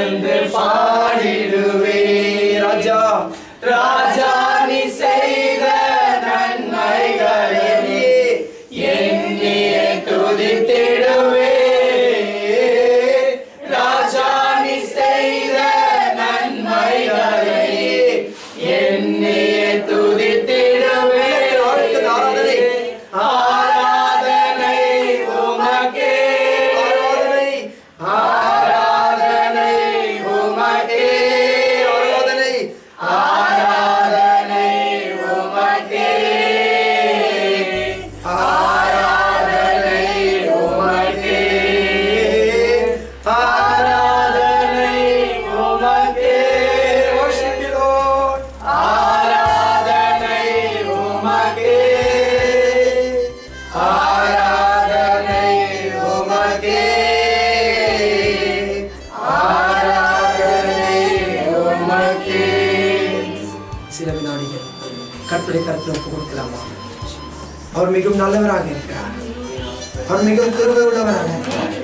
என்று பாடிடுவே. ராஜா ராஜா நீ செய்த நன்மைகளை எண்ணியே துதித்திடுவே. ராஜா நீ செய்த நன்மைகளை எண்ணியே துதித்திடுவே. ஆராதனை ஆராதனை உமக்கே, ஆராதனை உமக்கே, ஆராதனை ஆராதனை உமக்கே, ஆராதனை உமக்கே, ஆராதனை உமக்கே. Worship you Lord. ஆராதனை உமக்கே, ஆராதனை உமக்கே, ஆராதனை உமக்கே. சில வினாடிகள் கர்த்தருடைய கரத்தில் ஒப்புக் கொடுக்கலாமா? அவர் மிகவும் நல்லவராக இருக்கிறார். அவர் மிகவும் கிருபை உள்ளவராக இருக்கிறார்.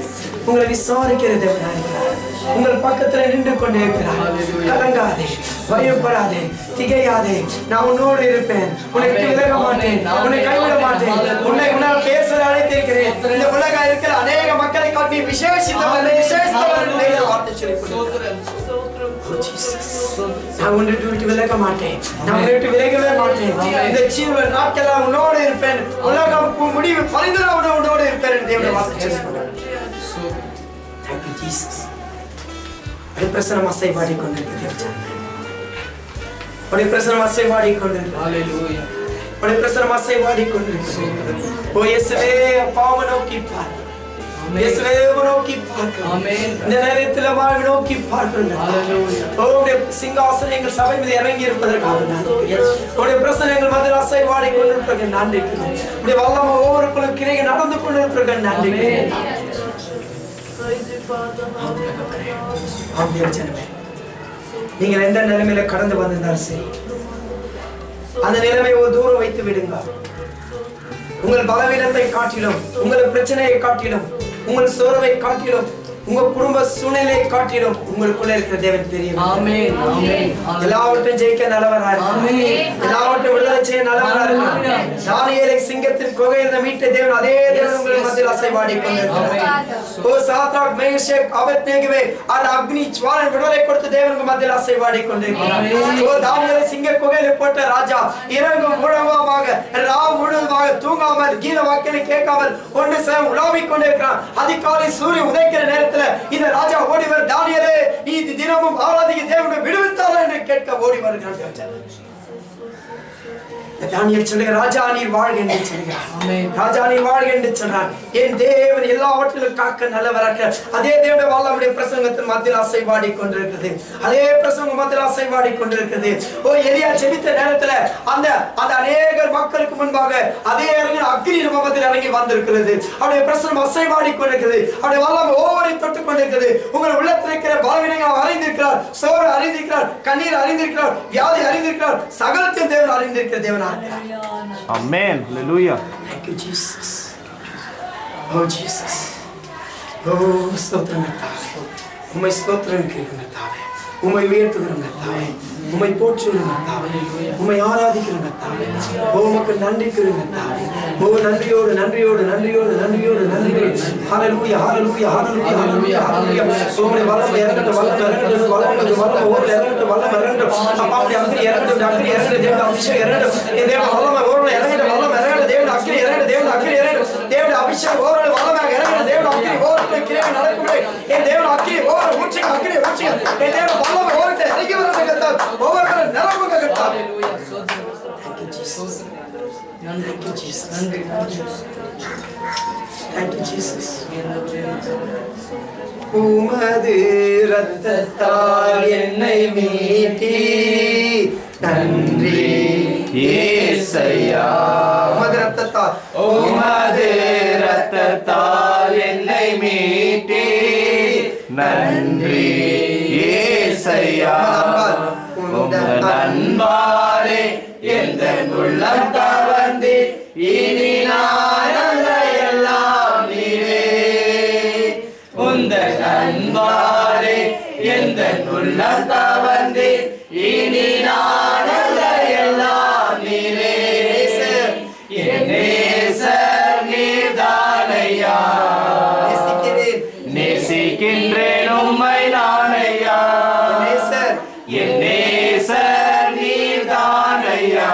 உங்களை விசாரிக்கிற தேவனாக இருக்கிறார். உங்கள் பக்கத்தில் நின்று கொண்டே இருக்கிறார். கலங்காதே, பயப்படாதே, திகையாதே. நான் உன்னோடு இருப்பேன். உன்னை விட்டு விலக மாட்டேன், உன்னை கைவிட மாட்டேன். உன்னால் பேச அழைத்திருக்கிறேன். இந்த உலகம் இருக்கிற அநேக மக்களை காட்டி விசேஷித்தவன் வார்த்தை சொல்லி நான் உன்னை விட்டு விலக மாட்டேன், நான் உன்னை விட்டு விலகவே மாட்டேன். இந்த ஜீவ நாட்கள் உன்னோடு இருப்பேன். உலகம் முடிவு பரிந்து உன்னோடு இருப்பேன். தேவனுடைய வார்த்தை சொல்லி Thank you Jesus. உடைய பிரசன்னம் அசைவாடி கொண்டிருக்கிறது. உடைய பிரசன்னம் அசைவாடி கொண்டிருக்கிறது. ஹalleluya. உடைய பிரசன்னம் அசைவாடி கொண்டிருக்கிறது. ஓ இயேசுவே பாவ நோக்கி பார். இயேசுவே நோக்கி பார். ஆமென். இந்த நேரத்தில் வாழ்வை நோக்கி பார்க்கிறோம். ஹalleluya. உடைய சிங்காசனங்கள் சபை மீது இறங்கி இருப்பதற்காக நன்றி. உடைய பிரசன்னங்கள் மத்தியில் அசைவாடி கொண்டிருப்பதற்கு நன்றி. உடைய வல்லமை ஒவ்வொருவருக்கும் கிரியை நடந்து கொண்டிருப்பதற்கு நன்றி. நீங்கள் எந்த நிலைமையில கடந்து வந்திருந்தாலும் சரி, அந்த நிலைமையை ஒரு தூரம் வைத்து விடுங்க. உங்கள் பலவீனத்தை காட்டிலும், உங்கள் பிரச்சனையை காட்டிலும், உங்கள் சோர்வை காட்டிலும், உங்க குடும்ப சூழ்நிலையை காட்டிலும் உங்களுக்குள்ள இருக்கிற தேவன் பெரியவர். ஆமென். ஆமென். எல்லாவற்றையும் ஜெயிக்க நல்லவராக இருக்கிறார். ஆமென். எல்லாவற்றையும் விடுதலை செய்ய நல்லவராக இருக்கிறார். தானியேலை சிங்கத்தின் குகையில் மீட்ட தேவன் அதே தேவன் உங்கள் மத்தியில் அசைவாடி கொண்டிருக்கிறார். ஓ சாத்ராக் மேஷக் ஆபேத்நேகோவே அந்த அக்னி ஜுவாலை விடுதலை கொடுத்த தேவன் உங்கள் மத்தியில் அசைவாடி கொண்டிருக்கிறார். ஓ தானியேலை சிங்க குகையில் போட்ட ராஜா இரவும் முழுவதுமாக ராம் முழுவதுமாக தூங்காமல் கீத வாக்கினை கேட்காமல் ஒன்று சேர உலாவிக் கொண்டிருக்கிறார். அதிகாலை சூரியன் உதைக்கிற நேரத்தில் இந்த ராஜா ஓடி வர தானியேலே நீ தினமும் ஆராதிக்க தேவனை விடுவித்தாரா என்று கேட்க ஓடி வருகிறார். தானியேல் சொல்லுகிறார், ராஜா நீர் வாழ்க என்று சொல்கிறார். ஆமென். ராஜா நீர் வாழ்க என்று சொல்றார். என் தேவன் எல்லாவற்றிலும் காக்க நல்லவராக. அதே தேவனுடைய வல்லமையுடைய பிரசங்கத்தின் மத்தியில் அசைவாடி கொண்டிருக்கிறது. அதே பிரசங்கம் மத்தியில் அசைவாடி கொண்டிருக்கிறது. ஓ எலியா ஜெபித்த நேரத்தில் அந்த அநேக மக்களுக்கு முன்பாக அதே அக்னி மத்தியில் இறங்கி வந்திருக்கிறது. அவருடைய பிரசங்கம் அசைவாடி கொண்டிருக்கிறது. அவருடைய வல்லமை ஒவ்வொரு தொட்டுக் கொண்டிருக்கிறது. உங்கள் உள்ளத்தில் இருக்கிற பலவீனங்கள் அறிந்திருக்கிறார், சோறு அறிந்திருக்கிறார், கண்ணீர் அறிந்திருக்கிறார், வியாதி அறிந்திருக்கிறார், சகலத்தையும் தேவன் அறிந்திருக்கிற தேவன். Amen. Hallelujah. Thank you Jesus. Oh Jesus. Oh ஸ்தோத்திரம் கர்த்தாவே. உம்மை ஸ்தோத்திரம் கர்த்தாவே. உம்மை உயர்த்துகிறோம் கர்த்தாவே. உம்மை போற்றுகிறோம் கர்த்தாவே. உம்மை ஆராதிக்கிறோம் கர்த்தாவே. ஓ உமக்கு நன்றி கூறுகிறோம் கர்த்தாவே. ஓ நன்றியோடு நன்றியோடு நன்றியோடு நன்றியோடு நன்றியோடு. ஹalleluya hallelujah hallelujah hallelujah hallelujah. உம்முடைய வல்லமை இறங்கட்டும், வல்லமை இறங்கட்டும், வல்லமை ஓர் இறங்கட்டும், வல்லமை இறங்கட்டும். அப்பா அப்படி அக்னி இறங்கட்டும், அக்னி இறங்கட்டும், தேவனுடைய அபிஷேகம் இறங்கட்டும். இந்த தேவ வல்லமை ஓர் இறங்கட்டும், வல்லமை இறங்கட்டும், தேவனுடைய அக்னி இறங்கட்டும், தேவனுடைய அக்னி இறங்கட்டும், தேவனுடைய அபிஷேகம் ஓர் வல்லமையாக இறங்கட்டும், தேவனுடைய அக்னி ஓர் கிரியை நடக்கும்படி என் தேவனுடைய அக்னி ஓர் ஊற்றுங்க, அக்னி ஊற்றுங்க. என் தேவனுடைய வல்லமை ஓரத்தை இறங்கி வரது கர்த்தாவே. ஒவ்வொருவரும் நிரப்புங்க கர்த்தாவே. Thank you Jesus. Thank you Jesus. Thank you Jesus. உமது இரத்தத்தால் என்னை மீட்டி நன்றி இயேசையா. உமது இரத்தத்தால் என்னை மீட்டி நன்றி இயேசையா. உமது அன்பாலே எந்த உள்ளம் கவர்ந்து இனி நான் எல்லாம் நீரே. உன் உந்த அன்பாலே எந்த உள்ளம் கவர்ந்து இனி நான் அல்ல எல்லாம் நீரே என் நேசர் நீர்தானையா நேசிக்கின்றேன் உம்மை நானையா என் நேசர் நீர்தானையா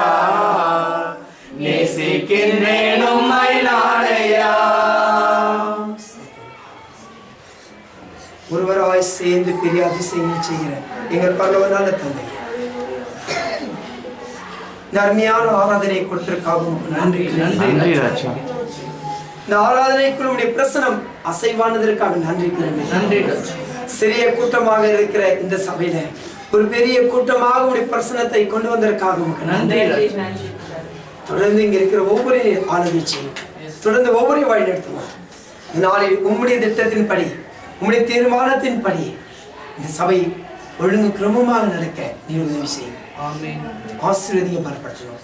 நேசிக்கின்றேன் உம்மை நானையா. ஒருவராய் சேர்ந்து பெரிய அதிசயங்கள் செய்கிற எங்கள் பரலோக நல்ல தந்தை, இந்த அருமையான ஆராதனை கொடுத்திருக்காகவும் நன்றி. நன்றி ராஜா. இந்த ஆராதனைக்குள் உடைய பிரசனம் அசைவானதற்காக நன்றி. நன்றி. சிறிய கூட்டமாக இருக்கிற இந்த சபையில ஒரு பெரிய கூட்டமாக உடைய பிரசனத்தை கொண்டு வந்ததற்காகவும் நன்றி. தொடர்ந்து இங்க இருக்கிற ஒவ்வொரு ஆளுகை செய்யும், தொடர்ந்து ஒவ்வொரு வழி நடத்துவோம். நாளில் உம்முடைய திட்டத்தின்படி, உம்முடைய தீர்மானத்தின்படி இந்த சபை ஒழுங்கு கிரமமாக நடக்க நீர் உதவி செய்யும். ஆசீர்வதிக்க பலப்படுத்தணும்.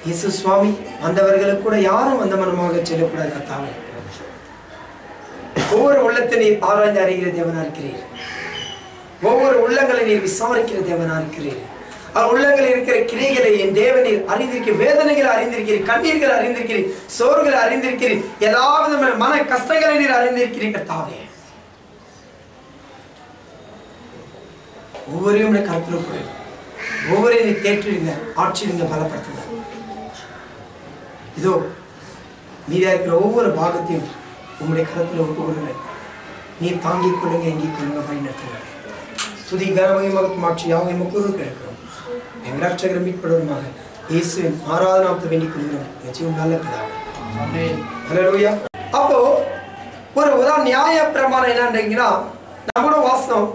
இயேசு சுவாமி, வந்தவர்களுக்கு கூட யாரும் அந்த மனமாக செல்லக்கூடாது. கர்த்தாவே, ஒவ்வொரு உள்ளத்தை நீர் ஆராய்ந்து அறிகிற தேவனா இருக்கிறீர். ஒவ்வொரு உள்ளங்களை நீர் விசாரிக்கிற தேவனா இருக்கிறீர். உள்ளங்களில் இருக்கிற கிரைகளை என் தேவனீர் அறிந்திருக்கிற, வேதனைகளை அறிந்திருக்கிறீர், கண்ணீர்களை அறிந்திருக்கிறீர், சோர்களை அறிந்திருக்கிறீர், எல்லா விதமான மன கஷ்டங்களை நீர் அறிந்திருக்கிறீர். கர்த்தாவே, ஒவ்வொருவரும் கருத்தில் கொடு, ஒவ்வொருவரையும் நீ கேட்டுடுங்க, ஆட்சிடுங்க, பலப்படுத்துங்க. இதோ மீதியா இருக்கிற ஒவ்வொரு பாகத்தையும் உங்களுடைய கருத்தில் ஒப்பு கொடுங்க. நீ தாங்கிக் கொள்ளுங்க, எங்கிக் கொள்ளுங்க, பயன்படுத்துங்க. துதி கனமையும் மாற்றி யாவையும் முக்குறு கிடைக்கிறோம். எங்கள் ரட்சகர் மீட்படுவதாக இயேசுவின் ஆராதனாத்தை வேண்டிக் கொள்கிறோம். நிச்சயம் நல்ல பிதாவே. ஹல்லேலூயா. அப்போ ஒரு நியாய பிரமாணம் என்னன்றீங்கன்னா, நம்மளோட வாசனம்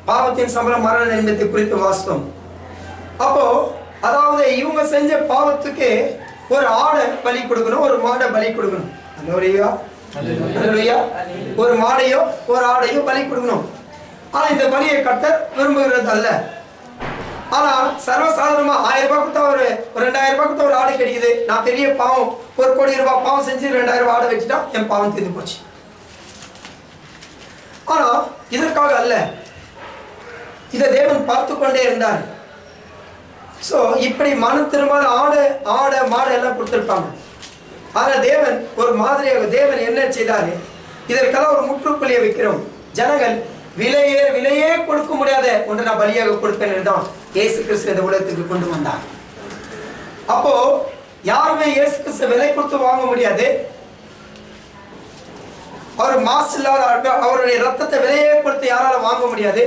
பாவத்தின் சம்பளம் மரணம் என்பதை குறித்து வாசனம். அப்போ அதாவது இவங்க செஞ்ச பாவத்துக்கு ஒரு ஆடை பலி கொடுக்கணும், ஒரு மாடை பலி கொடுக்கணும். ஹல்லேலூயா. ஹல்லேலூயா. ஒரு மாடையோ ஒரு ஆடையோ பலி கொடுக்கணும். ஆனா இந்த பலியை கர்த்தர் விரும்புகிறது அல்ல. ஆனா சர்வசாதாரணமா 1000 ரூபாய் கொடுத்தா ஒரு 2000 ரூபாய் கொடுத்தா ஒரு ஆடை கிடைக்குது. நான் பெரிய பாவம், 1 கோடி ரூபாய் பாவம் செஞ்சு 2000 ரூபாய் ஆடை வச்சுட்டா என் பாவம் தீர்ந்து போச்சு. ஆனா இதற்காக அல்ல, இதை தேவன் பார்த்து கொண்டே இருந்தார். சோ இப்படி மனம் திரும்பாத ஆடை மாடை எல்லாம் கொடுத்திருப்பாங்க. ஆனா தேவன் ஒரு மாதிரியாக தேவன் என்ன செய்தாரு, இதற்கெல்லாம் ஒரு முற்றுப்புள்ளியை வைக்கிறோம். ஜனங்கள் விலையே கொடுக்க முடியாத ஒன்று நான் பலியாக கொடுப்பேன் தான் இயேசு கிறிஸ்து இந்த உலகத்துக்கு கொண்டு வந்தார். அப்போ யாருமே இயேசு கிறிஸ்து விலை கொடுத்து வாங்க முடியாது. அவர் மாசு இல்லாத, அவருடைய ரத்தத்தை விலையே கொடுத்து யாரால வாங்க முடியாது.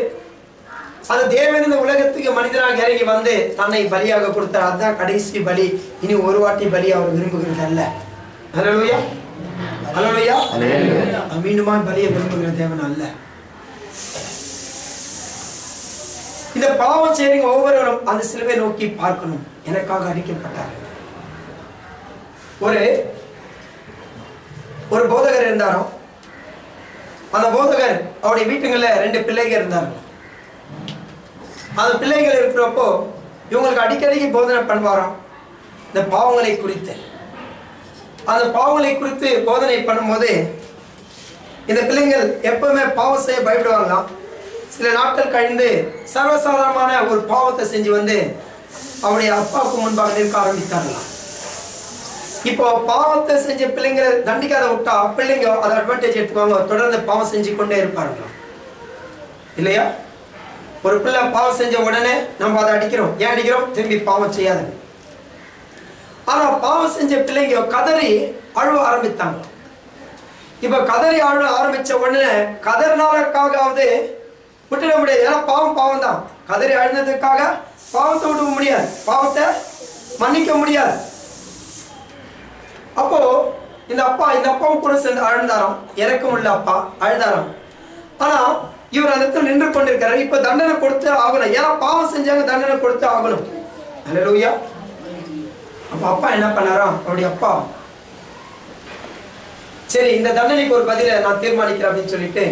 அது தேவன் இந்த உலகத்துக்கு மனிதனாக இறங்கி வந்து தன்னை பலியாக கொடுத்தார். அதுதான் கடைசி பலி. இனி ஒரு வாட்டி பலி அவர் விரும்புகிறது அல்ல. ஹல்லேலூயா. ஹல்லேலூயா. மீண்டுமா பலியை விரும்புகிற தேவன் அல்ல. இந்த பாவம் செய்றவங்க ஒவ்வொருவரும் அந்த சிலுவை நோக்கி பார்க்கணும். எனக்காக அடிக்கப்பட்டார். ஒரு போதகர் இருந்தாரோ, அந்த போதகர் அவருடைய வீட்டுங்கள்ல 2 பிள்ளைகள் இருந்தாங்க. அந்த பிள்ளைகள் இருக்கிறப்போ இவங்களுக்கு அடிக்கடிக்கு போதனை பண்ணுவாராம் இந்த பாவங்களை குறித்து. அந்த பாவங்களை குறித்து போதனை பண்ணும்போது இந்த பிள்ளைகள் எப்பவுமே பாவம் செய்ய பயப்படுவாங்களாம். சில நாட்கள் கழிந்து சர்வசாதாரணமான ஒரு பாவத்தை செஞ்சு வந்து அவருடைய அப்பாவுக்கு முன்பாக நிற்க ஆரம்பித்தார்களாம். இப்போ பாவத்தை செஞ்ச பிள்ளைங்களை தண்டிக்காத விட்டா பிள்ளைங்க அதை அட்வான்டேஜ் எடுத்துக்குவாங்க, தொடர்ந்து பாவம் செஞ்சு கொண்டே இருப்பார்களாம். இல்லையா? ஒரு பிள்ளை பாவம் செஞ்ச உடனே நம்ம அதை அடிக்கிறோம். ஏன் அடிக்கிறோம்? திரும்பி பாவம் செய்யாது. ஆனா பாவம் செஞ்ச பிள்ளைங்க கதறி அழுவ ஆரம்பித்தாங்க. இப்ப கதறி அழுவ ஆரம்பிச்ச உடனே கதறினாலுக்காகவது விட்டுட முடியாது. ஏன்னா பாவம் தான். கதறி அழுந்ததுக்காக பாவத்தை விட முடியாது, பாவத்தை மன்னிக்க முடியாது. அப்போ இந்த அப்பாவும் கூட சேர்ந்து அழுந்தாராம். இறக்கம் உள்ள அப்பா அழுதாராம். ஆனா இவர் அந்த இடத்துல நின்று கொண்டிருக்கிறார். இப்ப தண்டனை கொடுத்து ஆகணும். ஏன்னா பாவம் செஞ்சாங்க, தண்டனை கொடுத்து ஆகணும். ஹல்லேலூயா. அப்ப அப்பா என்ன பண்ணாராம், அவருடைய அப்பா, சரி இந்த தண்டனைக்கு ஒரு பதில நான் தீர்மானிக்கிறேன் அப்படின்னு சொல்லிட்டு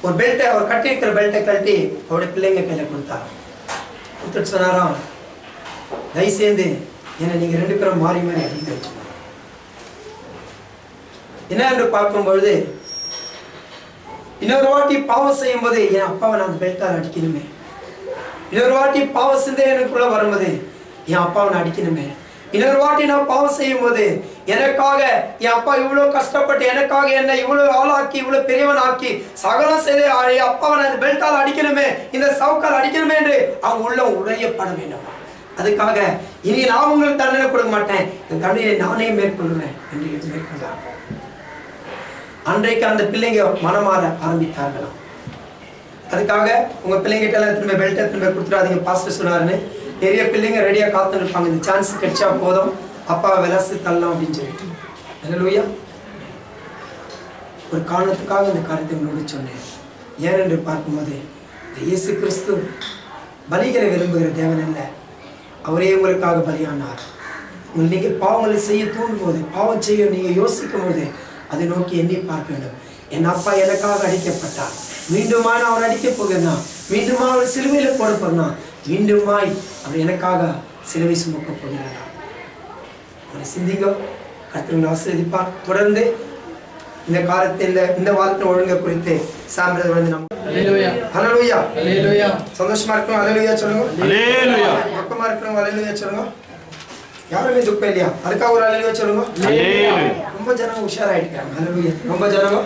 ஒரு பெல்ட்டை, அவர் கட்டி இருக்கிற பெல்ட்டை கழட்டி அவருடைய பிள்ளைங்க கையில கொடுத்தாராம். கொடுத்துட்டு சொன்னாராம், தயவு சேர்ந்து என்னை நீங்க 2 பேரும் மாறி மாறி அடிக்க வச்சுக்கணும். என்ன என்று பார்க்கும் பொழுது இன்னொரு வாட்டி பாவம் செய்யும் போது என் அப்பாவை நான் பெல்ட்டால் அடிக்கணுமே. இன்னொரு வாட்டி பாவம் சிந்தை எனக்குள்ள வரும்போது என் அப்பாவை நான் அடிக்கணுமே. இன்னொரு வாட்டி நான் பாவம் செய்யும் போது எனக்காக என் அப்பா இவ்வளவு கஷ்டப்பட்டு எனக்காக என்ன இவ்வளவு ஆளாக்கி இவ்வளவு பெரியவன் ஆக்கி சகலம் செய்து என் அப்பாவை நான் பெல்ட்டால் அடிக்கணுமே, இந்த சவுக்கால் அடிக்கணுமே என்று அவங்க உள்ள உடையப்பட வேண்டும். அதுக்காக இனி நான் உங்களுக்கு தண்டனை கொடுக்க மாட்டேன், இந்த தண்டனையை நானே மேற்கொள்வேன் என்று மேற்கொண்டார். அன்றைக்கு அந்த பிள்ளைங்க மனமாற ஆரம்பித்தார்களாம். அதுக்காக உங்க பிள்ளைங்கிட்ட எல்லாம் திரும்ப பெல்ட்டை திரும்ப கொடுத்துடாதீங்க பாஸ்டர் சொன்னாருன்னு. நிறைய பிள்ளைங்க ரெடியா காத்து இருப்பாங்க, இந்த சான்ஸ் கிடைச்சா போதும் அப்பாவை விளாசி தள்ளலாம் அப்படின்னு சொல்லிட்டு. அல்லேலூயா. ஒரு காரணத்துக்காக இந்த காரியத்தை உங்களோடு சொன்னேன். ஏன் என்று பார்க்கும்போது இயேசு கிறிஸ்து பலிகளை விரும்புகிற தேவன் அல்ல, அவரே உங்களுக்காக பலியானார். நீங்க பாவங்களை செய்ய தூண்டும் போது, பாவம் செய்ய நீங்க யோசிக்கும் போது அதை நோக்கி எண்ணி பார்க்க வேண்டும். என் அப்பா எனக்காக அடிக்கப்பட்டார், மீண்டுமாய் நான் அவர் அடிக்கப் போகிறேன், மீண்டுமா அவர் சிலுவையில போட போறேன், மீண்டுமாய் அவர் எனக்காக சிலுவை சுமக்க போகிறார். சிந்திங்க. கர்த்தர் ஆசீர்வதிப்பார். தொடர்ந்து இந்த காலத்தை இந்த வாரத்தை ஒழுங்க குறித்து சாம்பிரதை வந்து நம்ம ஹல்லேலூயா ஹல்லேலூயா ஹல்லேலூயா சந்தோஷமா இருக்கணும். ஹல்லேலூயா சொல்லுங்க. ஹல்லேலூயா. துக்கமா இருக்கணும். ஹல்லேலூயா சொல்லுங்க. யாருமே துக்கம் இல்லையா? அதுக்காக ஒரு ஹல்லேலூயா சொல்லுங்க. ஹல்லேலூயா. ரொம்ப ஜனங்க உஷாராயிட்டுக்கிறாங்க. ஹல்லேலூயா. ரொம்ப ஜனங்க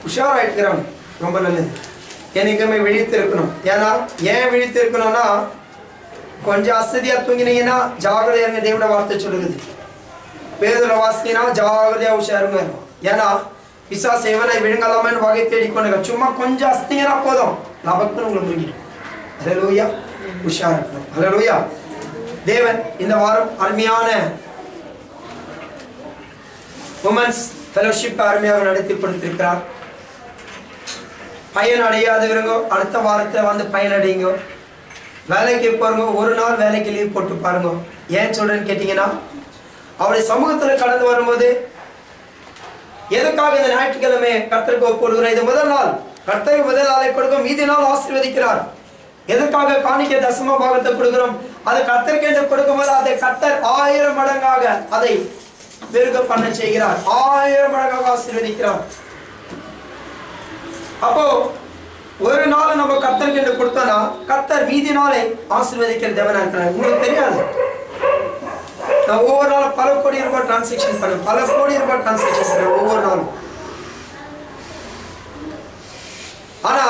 உஷாராயிட்டுக்கிறாங்க. ரொம்ப நல்லது. என்னைக்குமே விழித்து இருக்கணும். ஏன்னா ஏன் விழித்து இருக்கணும்னா, கொஞ்சம் அசதியா தூங்கினீங்கன்னா ஜாகிரதையா இருங்க. தேவனோட வார்த்தை சொல்லுது. பேதுல வாசினா ஜாகிரதையா உஷாருங்க. ஏன்னா பிசாசு எவனை விழுங்கலாமன்னு வகை தேடிக்கொண்டு சும்மா கொஞ்சம் அஸ்திங்கன்னா போதும், லபக்குன்னு உங்களை முடியும். ஹல்லேலூயா. உஷாரா இருக்கணும். ஹல்லேலூயா. தேவன் இந்த வாரம் அருமையான உமன்ஸ் ஃபெலோஷிப் அருமையாக நடத்தி கொடுத்திருக்கிறார். பயன் அடையாதவங்க அடுத்த வாரத்தில் வந்து பயனடைங்க. வேலைக்கு போறவங்க ஒரு நாள் வேலைக்கு லீவ் போட்டு பாருங்க. ஏன் சொல்றேன்னு கேட்டீங்கன்னா, அவருடைய சமூகத்தில் கடந்து வரும்போது எதுக்காக இந்த ஞாயிற்றுக்கிழமை கர்த்தருக்கு ஒப்புக்கொடுக்கிறோம்? இது முதல் நாள், கர்த்தருக்கு முதல் நாளை கொடுக்கும், மீதி நாள் ஆசீர்வதிக்கிறார். எதுக்காக காணிக்கை தசம பாகத்தை கொடுக்கிறோம்? அது கர்த்தருக்கு என்று கொடுக்கும்போது அதை கர்த்தர் 1000 மடங்காக அதை பெருக பண்ண செய்கிறார், 1000 மடங்காக ஆசீர்வதிக்கிறார். அப்போ ஒரு நாள் நம்ம கர்த்தருக்கு என்று கொடுத்தோம்னா கர்த்தர் மீதி நாளை ஆசீர்வதிக்கிற தேவனா இருக்கிறார். உங்களுக்கு தெரியாது, நான் ஒவ்வொரு நாளும் பல கோடி ரூபாய் டிரான்சாக்ஷன் பண்ணுவேன், பல கோடி ரூபாய் டிரான்சாக்ஷன் பண்ணுவேன் ஒவ்வொரு நாளும். ஆனா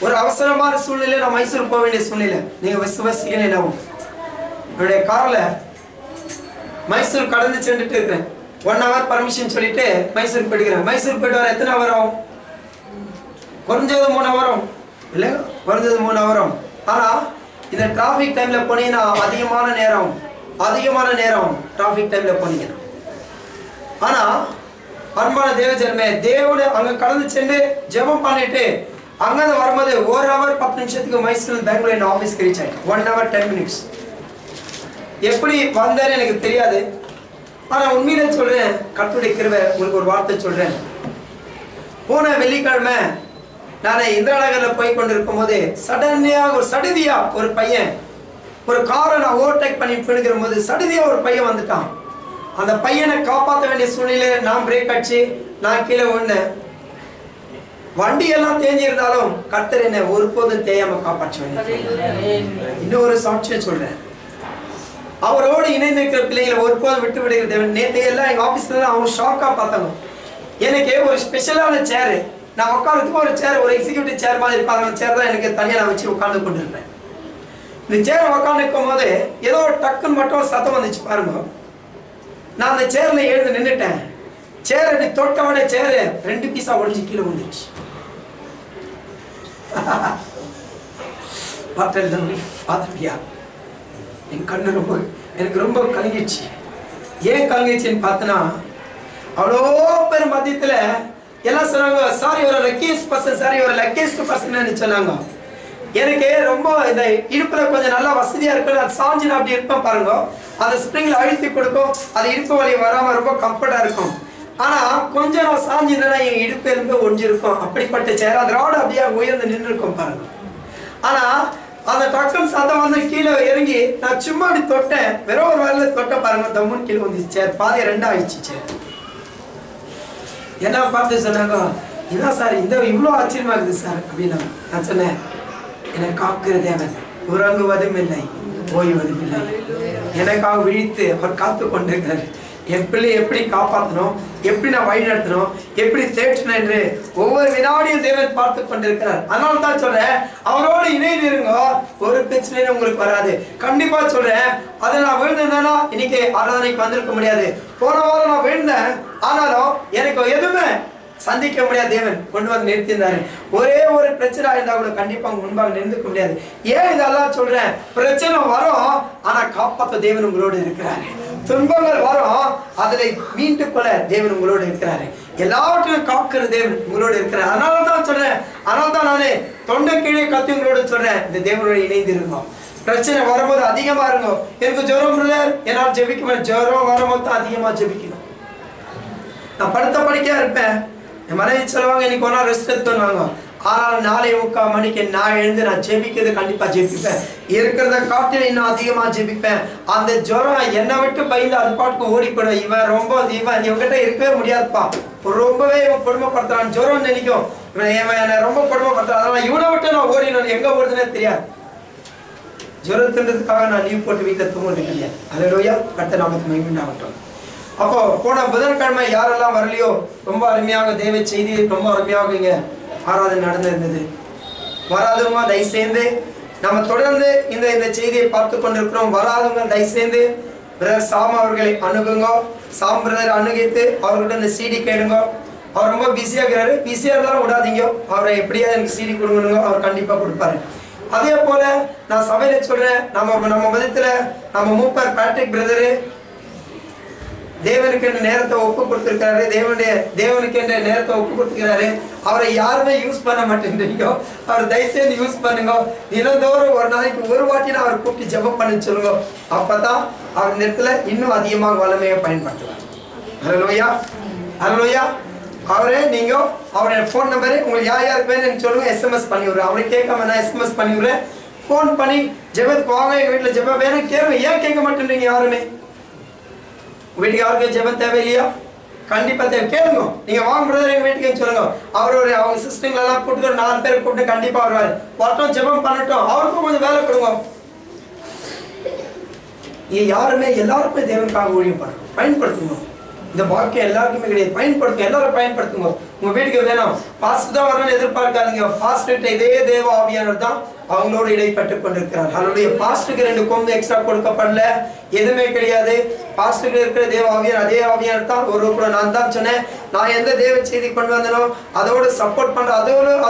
ஒரு அவசரமான சூழ்நிலை நான் மைசூர் போக வேண்டிய சூழ்நிலை, நீங்க விசுவாசிக்கணும். என்ன என்னுடைய கார்ல மைசூர் கடந்து சென்றுட்டு இருக்கிறேன். 1 hour பர்மிஷன் சொல்லிட்டு மைசூர் போயிடுக்கிறேன். மைசூர் போயிட்டு வர எத்தனை hour ஆகும்? குறைஞ்சது 3 hour ஆகும் இல்லை? குறைஞ்சது 3 hour ஆகும். ஆனா இந்த டிராபிக் டைம்ல போனீங்கன்னா அதிகமான நேரம் டிராபிக் டைம்ல போனீங்கன்னா. ஆனா அன்பான தேவஜனமே, தேவனு அங்க கடந்து சென்று ஜெபம் பண்ணிட்டு அங்க வரும்போது 1 hour 10 நிமிஷத்துக்கு மைசூர் பெங்களூர் ஆபீஸ்க்கு ரீச் ஆயிட்டேன். 1 hour 10 minutes. எப்படி வந்தாரு எனக்கு தெரியாது. ஆனா உண்மையிலே சொல்றேன், கர்த்தருடைய கிருபை. உங்களுக்கு ஒரு வார்த்தை சொல்றேன். போன வெள்ளிக்கிழமை நான் இந்திரா நகர்ல போய் கொண்டிருக்கும் போது சடதியா ஒரு பையன் ஒரு காரை நான் ஓவர்டேக் பண்ணி போயிருக்கிற போது சடதியா ஒரு பையன் வந்துட்டான். அந்த பையனை காப்பாற்ற வேண்டிய சூழ்நிலையில நான் பிரேக் அடிச்சு நான் கீழே விழுந்தேன். வண்டி எல்லாம் தேஞ்சிருந்தாலும் கர்த்தர் என்னை ஒருபோதும் தேயாம காப்பாற்றுவேன். இன்னொரு சாட்சியம் சொல்றேன், அவரோடு இணைந்திருக்கிற பிள்ளைகளை ஒருபோதும் விட்டு விடுகிற தேவன். நேற்று எல்லாம் எங்க ஆபீஸ்ல அவங்க ஷாக்கா பார்த்தாங்க. எனக்கு ஒரு ஸ்பெஷலான சேரு, நான் உட்காந்துக்கு ஒரு சேர், ஒரு எக்ஸிக்யூட்டிவ் சேர் மாதிரி இருப்பாங்க. அந்த சேர் தான் எனக்கு தனியாக நான் வச்சு உட்காந்து கொண்டிருப்பேன். இந்த சேர் உட்காந்து இருக்கும் போது ஏதோ டக்குன்னு மட்டும் ஒரு சத்தம் வந்துச்சு பாருங்க. நான் அந்த சேர்ல எழுந்து நின்றுட்டேன். சேர் அப்படி தொட்டவனே சேரு 2 பீஸா உடஞ்சி கீழே வந்துச்சு. என் கண்ணு எனக்கு ரொம்ப கலங்கிடுச்சு. ஏன் கலங்கிடுச்சுன்னு பார்த்தனா, அவ்வளோ பேர் மத்தியத்துல எல்லாம் சொன்னாங்க, சாரி ஒரு லக்கேஜ் பர்சன், சாரி ஒரு லக்கேஜ் பர்சன் சொன்னாங்க. எனக்கு ரொம்ப இந்த இடுப்புல கொஞ்சம் நல்லா வசதியா இருக்கு, அது சாஞ்சு நான் அப்படி இருப்பேன் பாருங்க. அந்த ஸ்ப்ரிங்ல அழுத்தி கொடுக்கும், அது இடுப்பு வலி வராம ரொம்ப கம்ஃபர்டா இருக்கும். ஆனா கொஞ்சம் நான் சாஞ்சிருந்தா என் இடுப்பு எலும்பு ஒஞ்சிருக்கும். அப்படிப்பட்ட சேர், அந்த ராடு அப்படியே உயர்ந்து நின்று இருக்கும் பாருங்க. ஆனா அந்த டக்குன்னு சத்தம் வந்து கீழே இறங்கி நான் சும்மா அப்படி தொட்டேன், வெறும் ஒரு வேலையில தொட்ட பாருங்க, தம்முன்னு கீழே வந்துச்சு சேர். பாதி 2 ஆயிடுச்சு சேர். என்ன பார்த்து சொன்னாங்க, இதான் சார் இந்த இவ்வளோ ஆச்சரியமா இருக்குது சார் அப்படின்னு நான் சொன்னேன், என்னை காக்கிற தேவன் உறங்குவதும் இல்லை ஓய்வதும் இல்லை, எனக்காக விழித்து அவர் காத்து கொண்டிருக்கிறார். என் பிள்ளை எப்படி காப்பாற்றணும், எப்படி நான் வழி நடத்தணும், எப்படி தேற்றணும் என்று ஒவ்வொரு வினாடியும் தேவன் பார்த்து கொண்டிருக்கிறார். அதனால தான் சொல்றேன், அவரோடு இணைந்து இருங்க, ஒரு பிரச்சனையும் உங்களுக்கு வராது. கண்டிப்பா சொல்றேன், அதை நான் விழுந்தேன்னா இன்னைக்கு ஆராதனைக்கு வந்திருக்க முடியாது. போன வாரம் நான் விழுந்தேன், ஆனாலும் எனக்கு எதுவுமே சந்திக்க முடியாது, தேவன் கொண்டு வந்து நிறுத்தினாரு. ஒரே ஒரு பிரச்சனை இருந்தா கூட கண்டிப்பா முன்பாக நிறுத்திக்க முடியாது. ஏன் இதெல்லாம் சொல்றேன், பிரச்சனை வரும் ஆனா காப்பாற்ற தேவன் உங்களோடு இருக்கிறாரு. துன்பங்கள் வரும், அதில் மீண்டு கொள்ள தேவன் உங்களோடு இருக்கிறாரு. எல்லாவற்றையும் காக்கிற தேவன் உங்களோடு இருக்கிறார். அதனாலதான் சொல்றேன், அதனால்தான் நானே தொண்டை கீழே கத்தி உங்களோட சொல்றேன், இந்த தேவனோட இணைந்து இருக்கோம். பிரச்சனை வரும்போது அதிகமா இருக்கும். எனக்கு ஜுரம் என்னால் ஜெபிக்க, ஜுரம் வரும்போது தான் அதிகமா ஜெபிக்கணும். நான் படுத்த படிக்கையா இருப்பேன், என் மனைவி சொல்லுவாங்க இன்னைக்கு ஒன்னா ரெஸ்ட் எடுத்துவாங்க. ஆனால் 4:45 மணிக்கு நான் எழுந்து நான் ஜெபிக்கிறது கண்டிப்பா ஜெபிப்பேன். இருக்கிறத காட்டில இன்னும் அதிகமா ஜெபிப்பேன். அந்த ஜுரம் என்னை விட்டு பயந்து அது பாட்டுக்கு ஓடிப்படும். இவன் இவங்கிட்ட இருக்கவே முடியாதுப்பா, ரொம்பவே இவன் கொடுமைப்படுத்துறான், ஜுரம் நினைக்கும், இவன் என்னை ரொம்ப கொடுமைப்படுத்துறான், அதனால இவனை விட்டு நான் ஓடினேன், எங்க ஓடுதுன்னே தெரியாது. ஜுரத்துன்றதுக்காக நான் லீவ் போட்டு வீட்டை தூங்குறது கிடையாது. அல்லேலூயா, கர்த்தர் நாமத்துக்கு மகிமை உண்டாகட்டும். அப்போ போன புதன்கிழமை யாரெல்லாம் வரலையோ, ரொம்ப அருமையாக தேவ செய்தி, ரொம்ப அருமையாக இங்க ஆராதனை நடந்திருந்தது. வராதவங்க தயவு சேர்ந்து நம்ம தொடர்ந்து இந்த செய்தியை பார்த்து கொண்டிருக்கிறோம். வராதவங்க தயவு சேர்ந்து பிரதர் சாம் அவர்களை அணுகுங்க. சாம் பிரதர் அணுகித்து அவர்கிட்ட இந்த சிடி கேளுங்க. அவர் ரொம்ப பிஸியா இருக்கிறாரு, பிஸியா இருந்தாலும் விடாதீங்க, அவரை எப்படியா எனக்கு சிடி கொடுக்கணுங்க, அவர் கண்டிப்பா கொடுப்பாரு. அதே போல நான் சபையில சொல்றேன், நம்ம மதத்துல நம்ம மூப்பர் பேட்ரிக் பிரதரு தேவனுக்கு என்ற நேரத்தை ஒப்பு கொடுத்திருக்கிறாரு, தேவனுக்கு என்ற நேரத்தை ஒப்பு கொடுத்துக்கிறாரு. அவரை யாருமே யூஸ் பண்ண மாட்டேன்றீங்க, அவர் தயவுசெய்து யூஸ் பண்ணுங்க. தினந்தோறும் ஒரு நாளைக்கு ஒரு வாட்டி அவர் கூப்பிட்டு ஜெபம் பண்ண சொல்லுங்க. அப்பதான் அவர் இந்த இடத்துல இன்னும் அதிகமாக வல்லமையை பயன்படுத்துவார். அல்லேலூயா, அல்லேலூயா. அவரே நீங்க அவருடைய ஃபோன் நம்பரு உங்களுக்கு யாருக்கு வேணும்னு சொல்லுங்க, SMS பண்ணி விடுறேன். அவரை கேட்காம நான் SMS பண்ணி விடுறேன். ஃபோன் பண்ணி ஜெபத்துக்கு வாங்க, எங்க வீட்டுல ஜெபம் வேணும் கேளுங்க. ஏன் கேட்க மாட்டேன்றீங்க யாருமே? வீட்டுக்கு யாருக்கு ஜெபம் தேவையில்லையா? கண்டிப்பா தேவை, கேளுங்க. நீங்க வாங்க பிரதர் எங்க வீட்டுக்கு சொல்லுங்க. அவங்க சிஸ்டர்ல எல்லாம் கூப்பிட்டு 4 பேர் கூப்பிட்டு கண்டிப்பா வருவாரு. வரட்டும், ஜெபம் பண்ணட்டும், அவருக்கும் கொஞ்சம் வேலை கொடுங்க. யாருமே எல்லாருமே தேவனுக்காக ஊழியம் பண்ணணும், பயன்படுத்துங்க. இந்த வாக்கியம் எல்லாருக்குமே கிடையாது, பயன்படுத்துங்க, எல்லாரும் பயன்படுத்துங்க. உங்க வீட்டுக்கு வேணும், பாஸ்டர் தான் வரணும்னு எதிர்பார்க்காதீங்க. பாஸ்டர் இதே தேவ ஆவியானவர் தான் அவங்களோட இடைப்பட்டு கொண்டிருக்கிறார். அவருடைய பாஸ்டருக்கு 2 கொம்பு எக்ஸ்ட்ரா கொடுக்கப்படல, எதுவுமே கிடையாது. பாஸ்டருக்கு இருக்கிற தேவ ஆவியார் அதே ஆவியானவர் தான். ஒரு கூட நான் தான் சொன்னேன், நான் எந்த தேவ செய்தி கொண்டு வந்தனோ அதோடு சப்போர்ட் பண்ற,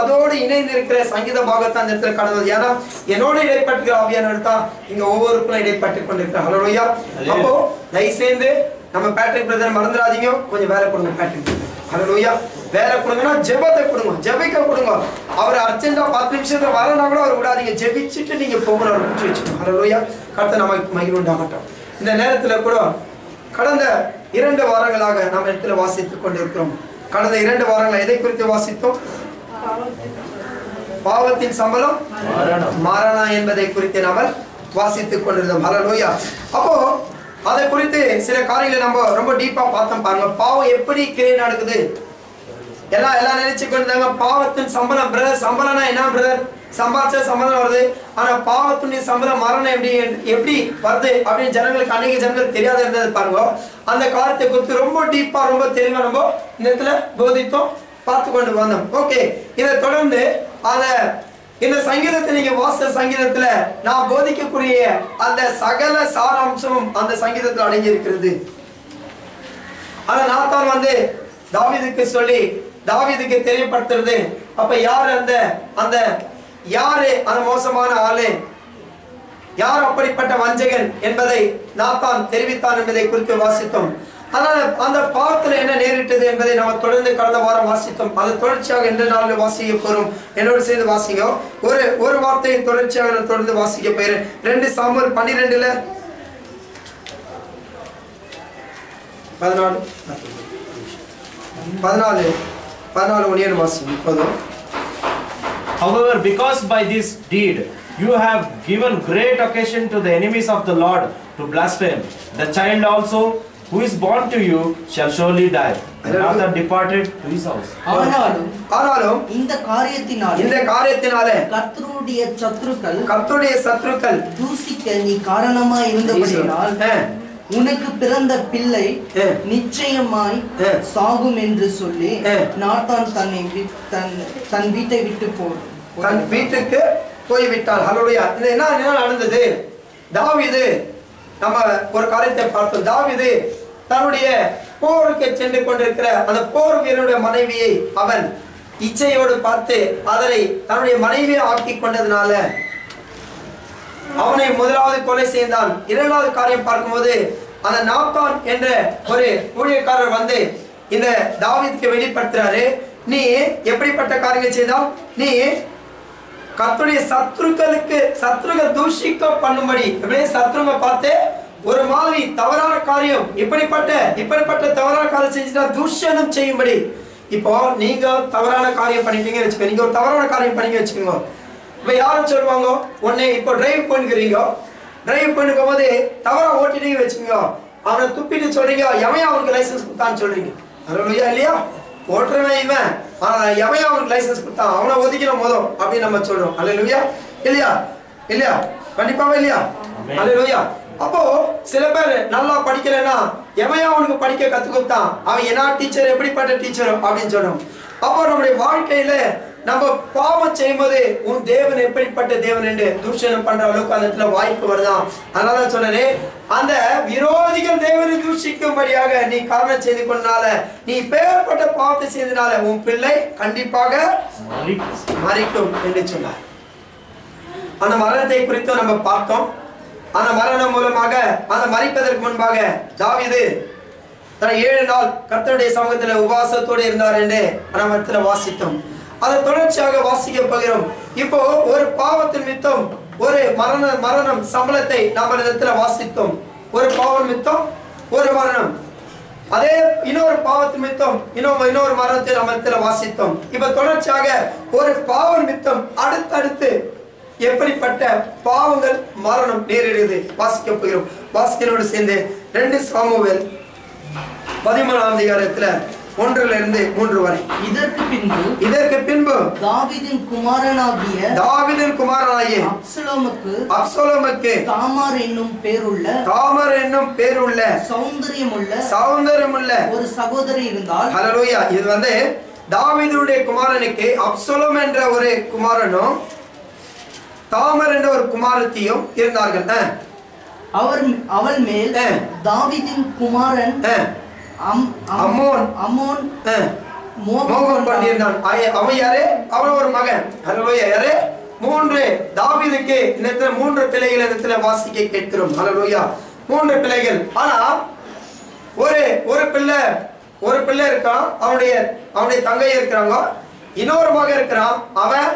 அதோடு இணைந்து இருக்கிற சங்கீத பாகத்தான் அந்த இடத்துல கடந்தது. ஏன்னா என்னோட இடைப்பட்டுக்கிற ஆவியானவர் தான் இங்க ஒவ்வொருக்கும் இடைப்பட்டு கொண்டிருக்கிறார். ஹல்லேலூயா. அப்போ தயவு செய்து நம்ம பேட்ரிக் பிரதர் மறந்துடாதீங்க, கொஞ்சம் வேலை கொடுங்க பேட்ரிக். ஹல்லேலூயா. வேலை கொடுங்கன்னா ஜெபத்தை கொடுங்க, ஜெபிக்க கொடுங்க. அவர் அர்ஜென்டா 10 நிமிஷத்துல வரனா கூட அவர் விடாதீங்க, ஜெபிச்சுட்டு நீங்க போகணும், அவர் முடிச்சு வச்சுக்கணும். ஹல்லேலூயா. கர்த்தர் நமக்கு மகிமை உண்டாகட்டும். இந்த நேரத்துல கூட கடந்த 2 வாரங்களாக நம்ம இடத்துல வாசித்துக் கொண்டிருக்கிறோம். கடந்த 2 வாரங்கள் எதை குறித்து வாசித்தோம்? பாவத்தின் சம்பளம் மரணம் என்பதை குறித்து நாம் வாசித்துக் கொண்டிருந்தோம். ஹல்லேலூயா. அப்போ அதை குறித்து சில காரியங்களை நம்ம ரொம்ப டீப்பா பார்த்தோம். பாருங்க, பாவம் எப்படி கிரியை நடக்குது. எல்லாம் நினைச்சு கொண்டிருந்தாங்க பாவத்தின் சம்பளம். பிரதர் சம்பளம்னா என்ன பிரதர்? சம்பாதிச்ச சம்பளம் வருது, ஆனா பாவத்துடைய சம்பளம் மரணம் எப்படி வருது அப்படின்னு ஜனங்களுக்கு அநேக ஜனங்களுக்கு தெரியாத இருந்தது. பாருங்க, அந்த காரியத்தை குறித்து ரொம்ப டீப்பா ரொம்ப தெளிவா நம்ம இந்த இடத்துல போதித்தோம், பார்த்து கொண்டு வந்தோம். ஓகே, இதை தொடர்ந்து இந்த சங்கீதத்தை நீங்க வாச சங்கீதத்துல நான் போதிக்கக்கூடிய அந்த சகல சாராம்சமும் அந்த சங்கீதத்தில் அடங்கி இருக்கிறது. அத நாத்தான் தாவீதுக்கு சொல்லி தாவீதுக்கு தெரியப்படுத்துறது. அப்ப யாரு அந்த யாரு அந்த மோசமான ஆளு, யார் அப்படிப்பட்ட வஞ்சகன் என்பதை நாத்தான் தெரிவித்தான் என்பதை குறித்து வாசித்தோம். அதனால அந்த பாவத்துல என்ன நேரிட்டது என்பதை நம்ம தொடர்ந்து கடந்த வாரம் வாசித்தோம். அது தொடர்ச்சியாக எந்த நாளில் வாசிக்க போறோம், என்னோடு சேர்ந்து வாசிங்க. ஒரு வார்த்தையை தொடர்ச்சியாக தொடர்ந்து வாசிக்க போயிரு. 2 சாமுவேல் 12 14 வாசிங்க போதும். However, because by this deed you have given great occasion to the enemies of the Lord to blaspheme, the child also who is born to you shall surely die. And Nathan departed to his house. ஆனாலும் இந்த காரியத்தினாலே கர்த்தருடைய சத்துருக்கள் தூசிக்க நீ காரணமா இருந்தபடியால் உனக்கு பிறந்த பிள்ளை நிச்சயமாய் சாகும் என்று சொல்லி நாத்தான் தன் வீட்டை விட்டு தன் வீட்டுக்கு போய்விட்டார். ஹல்லேலூயா. இது என்ன நடந்தது? தாவீது, நம்ம ஒரு காரியத்தை பார்த்தோம். தாவீது தன்னுடைய போருக்கு சென்று கொண்டிருக்கிற அந்த போர் வீரனுடைய மனைவியை அவன் இச்சையோடு பார்த்து அதனை தன்னுடைய மனைவியை ஆக்கி கொண்டதுனால அவனை முதலாவது கொலை செய்தான். இரண்டாவது காரியம் பார்க்கும்போது அந்த நாத்தான் என்ற ஒரு ஊழியக்காரர் வந்து இந்த தாவீதுக்கு வெளிப்படுத்துறாரு, நீ எப்படிப்பட்ட காரியங்கள் செய்தால் நீ கர்த்தருடைய சத்துருக்கள் தூஷிக்க பண்ணும்படி, எப்படியே சத்துருங்க பார்த்து ஒரு மாதிரி தவறான காரியம் இப்படிப்பட்ட தவறான காரியம் செஞ்சுட்டா தூஷணம் செய்யும்படி. இப்போ நீங்க தவறான காரியம் பண்ணிட்டீங்கன்னு வச்சுக்கோங்க, நீங்க ஒரு தவறான காரியம் பண்ணீங்க வச்சுக்கோங்க. இப்ப யாரும் சொல்லுவாங்க, உடனே இப்போ டிரைவ் பண்ணுக்கும் போது தவறா ஓட்டிட்டீங்க வச்சுக்கோங்க, அவனை துப்பிட்டு சொல்றீங்க, எவன் அவனுக்கு லைசன்ஸ் கொடுத்தான்னு சொல்றீங்க. ஹல்லேலூயா. இல்லையா? ஓட்டுறவன் இவன், ஆனா எவன் அவனுக்கு லைசன்ஸ் கொடுத்தான், அவனை ஒதுக்கணும் போதும் அப்படின்னு நம்ம சொல்றோம். ஹல்லேலூயா. இல்லையா? கண்டிப்பாவே இல்லையா? ஹல்லேலூயா. அப்போ சில பேர் நல்லா படிக்கலன்னா எவன் அவனுக்கு படிக்க கத்து கொடுத்தான், அவன் என்ன டீச்சர், எப்படிப்பட்ட டீச்சர் அப்படின்னு சொல்றோம். அப்போ நம்முடைய வாழ்க்கையில நம்ம பாவம் செய்யும்போது உன் தேவன் எப்படிப்பட்ட தேவன் என்று தூஷணம் பண்ற அளவுக்கு அந்த இடத்துல வாய்ப்பு வருதான். அதனால சொல்றேன், அந்த விரோதிகள் தேவனை தூஷிக்கும்படியாக நீ காரணம் செய்து கொண்டனால, நீ பேர்பட்ட பாவத்தை செய்தனால உன் பிள்ளை கண்டிப்பாக மரிக்கும் என்று சொன்னார். அந்த மரணத்தை குறித்து நம்ம பார்த்தோம். அந்த மரணம் மூலமாக, அந்த மரிப்பதற்கு முன்பாக தாவீது 7 நாள் கர்த்தருடைய சமூகத்தில் உபவாசத்தோடு இருந்தார் என்று நம்ம வாசித்தோம். அதை தொடர்ச்சியாக வாசிக்க போகிறோம். இப்போ ஒரு பாவத்தின் மித்தம் ஒரு மரணம் சம்பளத்தை நம்ம இடத்துல வாசித்தோம். ஒரு பாவம் மித்தம் ஒரு மரணம், அதே இன்னொரு பாவத்தின் மித்தம் இன்னொரு மரணத்தை நம்ம இடத்துல வாசித்தோம். இப்ப தொடர்ச்சியாக ஒரு பாவம் மித்தம் அடுத்தடுத்து எப்படிப்பட்ட பாவங்கள் மரணம் நேரிடுது வாசிக்க போகிறோம். வாசிக்கிறோடு சேர்ந்து 2 சாமுவேல் 13ஆம் அதிகாரத்துல 1-3 வரை. இதற்கு பின்பு தாவீதின் குமாரனாகிய அப்சலோமுக்கு தாமார் என்னும் பேருள்ள சௌந்தரியமுள்ள ஒரு சகோதரி இருந்தால். ஹல்லேலூயா. இது தாவீதுடைய குமாரனுக்கு அப்சலோம் என்ற ஒரு குமாரனும் தாமர் என்ற ஒரு குமாரத்தியும் இருந்தார்கள். அவள் மேல் தாவீதின் குமாரன் அம்மோன் மோகம் பண்ணியிருந்தான். அவன் யாரு? அவன் ஒரு மகன். ஹல்லேலூயா. யாரு? 3 தாவீதுக்கு இந்த இடத்துல 3 பிள்ளைகள் இந்த இடத்துல வாசிக்க கேட்கிறோம். ஹல்லேலூயா. 3 பிள்ளைகள். ஆனா ஒரு பிள்ளை இருக்கான், அவனுடைய தங்கை இருக்கிறாங்க, இன்னொரு மகன் இருக்கிறான். அவன்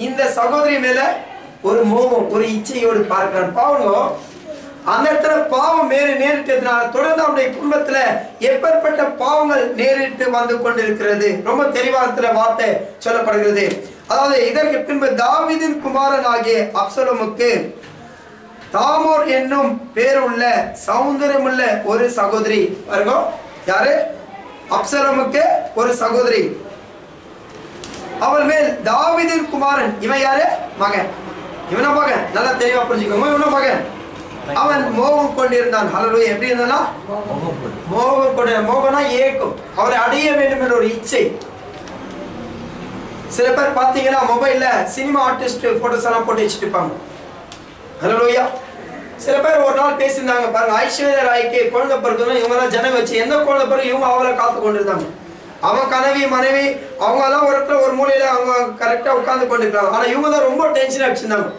இந்த சகோதரி மேல ஒரு மோகம், ஒரு இச்சையோடு பார்க்கிறான். பாவங்க அந்த இடத்துல பாவம் நேரிட்டதுனால தொடர்ந்து அவனுடைய குடும்பத்துல எப்பேற்பட்ட பாவங்கள் நேரிட்டு வந்து கொண்டிருக்கிறது. ரொம்ப தெளிவான வார்த்தை சொல்லப்படுகிறது. அதாவது இதற்கு பின்பு தாவீதின் குமாரன் ஆகிய அப்சலோமுக்கு தாமோர் என்னும் பேருள்ள சௌந்தரியமுள்ள ஒரு சகோதரி. பாருங்க, யாரு? அப்சலோமுக்கு ஒரு சகோதரி. அவள் மேல் தாவீதின் குமாரன், இவன் யாரு? மகன். இவன மகன், நல்லா தெளிவா புரிஞ்சுக்கோங்க. இவன மகன். அவன் மோகம் கொண்டிருந்தான். ஹல்லேலூயா. எப்படி இருந்தானா? மோகம்னா ஏக்கம், அவரை அடைய வேண்டும் என்ற ஒரு இச்சை. சில பேர் பாத்தீங்கன்னா மொபைல்ல சினிமா ஆர்டிஸ்ட் போட்டோஸ் எல்லாம் போட்டு வச்சுட்டு இருப்பாங்க. ஹல்லேலூயா. சில பேர் ஒரு நாள் பேசியிருந்தாங்க பாருங்க, ஐஸ்வர்யா ராய்க்கு குழந்தை பிறகுன்னு இவங்க எல்லாம் ஜனம் வச்சு எந்த குழந்தை பிறகு இவங்க அவளை காத்து கொண்டிருந்தாங்க. அவன் கனவி மனைவி அவங்க எல்லாம் ஒரு மூலையில அவங்க கரெக்டா உட்கார்ந்து கொண்டிருக்காங்க. ஆனா இவங்க தான் ரொம்ப டென்ஷன் அடிச்சிருந்தாங்க.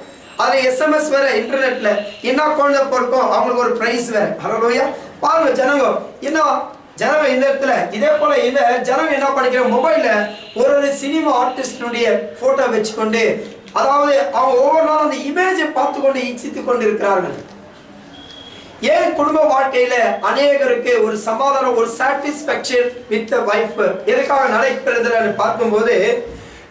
அதுல SMS வேற, இன்டர்நெட்ல என்ன குழந்தை பிறக்கும் அவங்களுக்கு ஒரு பிரைஸ் வேற. ஹல்லேலூயா. பாருங்க ஜனங்க இந்த இடத்துல இதே போல இந்த ஜனங்க என்ன பண்ணிக்கிற மொபைல்ல ஒரு சினிமா ஆர்டிஸ்டுடைய போட்டோ வச்சுக்கொண்டு, அதாவது அவங்க ஒவ்வொரு நாளும் அந்த இமேஜை பார்த்து கொண்டு இச்சித்து கொண்டு இருக்கிறார்கள். ஏன் குடும்ப வாழ்க்கையில அநேகருக்கு ஒரு சமாதானம், ஒரு சாட்டிஸ்பாக்சன் வித் வைஃப் எதுக்காக நடைபெறுதுன்னு பார்க்கும்போது,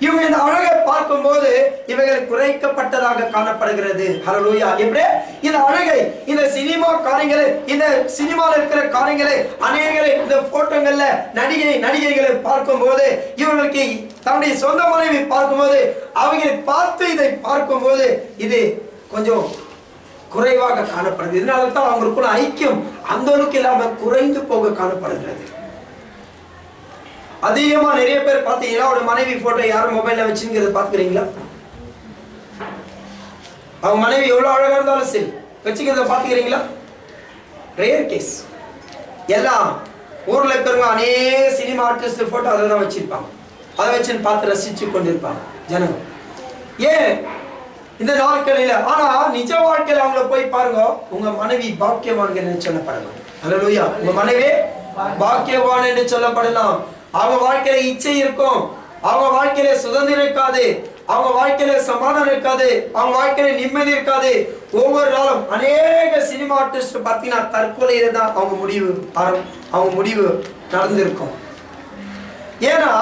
இவங்க இந்த அழகை பார்க்கும்போது இவைகள் குறைக்கப்பட்டதாக காணப்படுகிறது. ஹல்லேலூயா. எப்படி இந்த அழகை, இந்த சினிமா காரியங்களை, இந்த சினிமாவில் இருக்கிற காரியங்களை, அநேகரை இந்த போட்டோங்கள்ல நடிகைகளை பார்க்கும்போது, இவர்களுக்கு தன்னுடைய சொந்த மனைவி பார்க்கும்போது, அவங்களை பார்த்து இதை பார்க்கும்போது இது கொஞ்சம் குறைவாக காணப்படுது. இதனால தான் அவங்களுக்குள்ள ஐக்கியம் அந்த அளவுக்கு இல்லாம குறைந்து போக காணப்படுகிறது. அதிகமா நிறைய பேர் பாத்தீங்கன்னா ஒரு மனைவி போட்டோ யாரும் மொபைல்ல வச்சுங்கிறத பாத்துக்கிறீங்களா? அவங்க மனைவி எவ்வளவு அழகா இருந்தாலும் சரி வச்சுக்கிறத பாத்துக்கிறீங்களா? Rare case. எல்லாம் ஊர்ல இருக்கிறவங்க அநேக சினிமா ஆர்டிஸ்ட் போட்டோ அதை தான் வச்சிருப்பாங்க. அதை வச்சு பார்த்து ரசிச்சு கொண்டிருப்பாங்க ஜனங்க. ஏன் இந்த நாட்களில? ஆனா நிஜ வாழ்க்கையில அவங்கள போய் பாருங்க, உங்க மனைவி பாக்கியவான்கள் என்று சொல்லப்படலாம். ஹல்லேலூயா. உங்க மனைவி பாக்கியவான் என்று சொல்லப்படலாம். அவங்க வாழ்க்கையில இச்சை இருக்கும், அவங்க வாழ்க்கையில சுதந்திரம் இருக்காது, அவங்க வாழ்க்கையில சமாதானம் இருக்காது, அவங்க வாழ்க்கையில நிம்மதி இருக்காது. ஒவ்வொரு நாளும் அநேக சினிமா ஆர்டிஸ்ட் பார்த்தீங்கன்னா தற்கொலையில தான் அவங்க முடிவு நடந்திருக்கும். ஏன்னா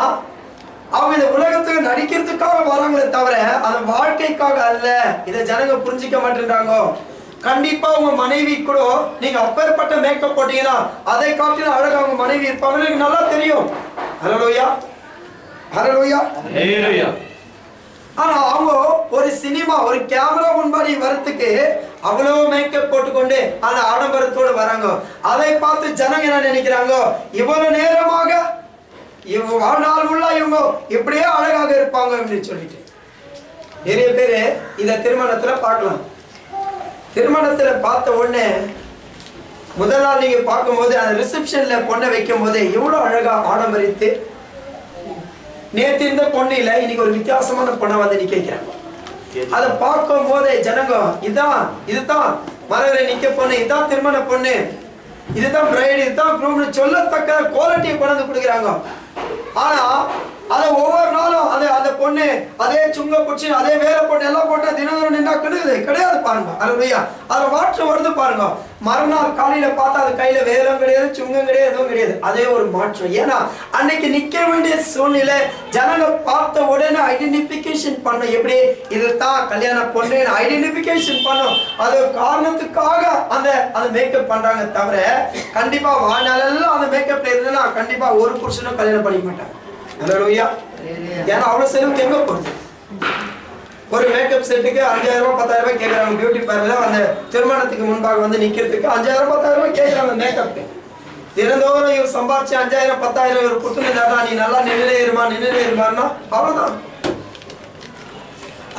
அவங்க இந்த உலகத்துக்கு நடிக்கிறதுக்காக வராங்களே தவிர அந்த வாழ்க்கைக்காக அல்ல. இதை ஜனங்க புரிஞ்சிக்க மாட்டேன்றாங்க. கண்டிப்பா உங்க மனைவி கூட நீங்க அப்பேற்பட்ட மேக்கப் போட்டீங்கன்னா அதை காட்டிலும் அழகா உங்க மனைவி இருப்பாங்க, நல்லா தெரியும். ஹல்லேலூயா, ஹல்லேலூயா, ஹல்லேலூயா. ஆனா அவங்க ஒரு சினிமா, ஒரு கேமரா முன்பாடி வரத்துக்கு அவ்வளவு மேக்கப் போட்டுக்கொண்டு அந்த ஆடம்பரத்தோடு வராங்க. அதை பார்த்து ஜனங்க என்ன நினைக்கிறாங்க, இவ்வளவு நேரமாக இவங்க வாழ்நாள் உள்ள இவங்க இப்படியே அழகாக இருப்பாங்க அப்படின்னு சொல்லிட்டு நிறைய பேரு இத திருமணத்துல பார்க்கலாம். திருமணத்துல பார்த்த உடனே முதல் நாள் நீங்க பார்க்கும்போது அந்த ரிசப்ஷன்ல பொண்ணை வைக்கும் போது எவ்வளவு அழகா ஆடம்பரித்து, நேற்று இருந்த பொண்ணு இல்ல இன்னைக்கு ஒரு வித்தியாசமான பொண்ணை வந்து நிக்க வைக்கிறாங்க. அதை பார்க்கும் போதே ஜனங்க இதுதான் மரவரை நிக்க பொண்ணு, இதுதான் திருமண பொண்ணு, இதுதான் பிரைடு, இதுதான் க்ரூம்னு சொல்லத்தக்க குவாலிட்டியை கொண்டு வந்து கொடுக்குறாங்க. ஆனா அதை ஒவ்வொரு நாளும் அந்த பொண்ணு அதே சுங்க பிடிச்சி அதே வேலை போட்டு எல்லாம் போட்டு தினம் நின்னா கிடையாது பாருங்க. ஹல்லேலூயா. அதை மாற்றம் வருது பாருங்க. மறுநாள் காலையில பார்த்தா அது கையில வேலும் கிடையாது, சுங்கம் கிடையாது, எதுவும் கிடையாது. அதே ஒரு மாற்றம். ஏன்னா அன்னைக்கு நிக்க வேண்டிய சூழ்நிலை ஜனங்க பார்த்த உடனே ஐடென்டிபிகேஷன் பண்ணும். எப்படி இதுதான் கல்யாண பொண்ணு ஐடென்டிபிகேஷன் பண்ணும். அது காரணத்துக்காக அந்த மேக்கப் பண்றாங்க தவிர கண்டிப்பா வாழ்நாளெல்லாம் அந்த மேக்கப்ல இருந்ததுன்னா கண்டிப்பா ஒரு புருஷனும் கல்யாணம் பண்ணிக்க மாட்டாங்க. ஹல்லேலூயா. ஏன்னா அவ்வளவு செலவுக்கு எங்க போகுது? ஒரு மேக்கப் செட்டுக்கு 5000 ரூபாய் 10000 ரூபாய் கேட்கறாங்க. பியூட்டி பார்லர் அந்த திருமணத்துக்கு முன்பாக வந்து நிக்கிறதுக்கு 5000 10000 ரூபாய் கேட்கறாங்க மேக்கப். தினந்தோறும் இவர் சம்பாதிச்சு 5000 10000 ஒரு புத்துணர்வு, நீ நல்லா நின்னுலே இருமான்னா அவ்வளவுதான்.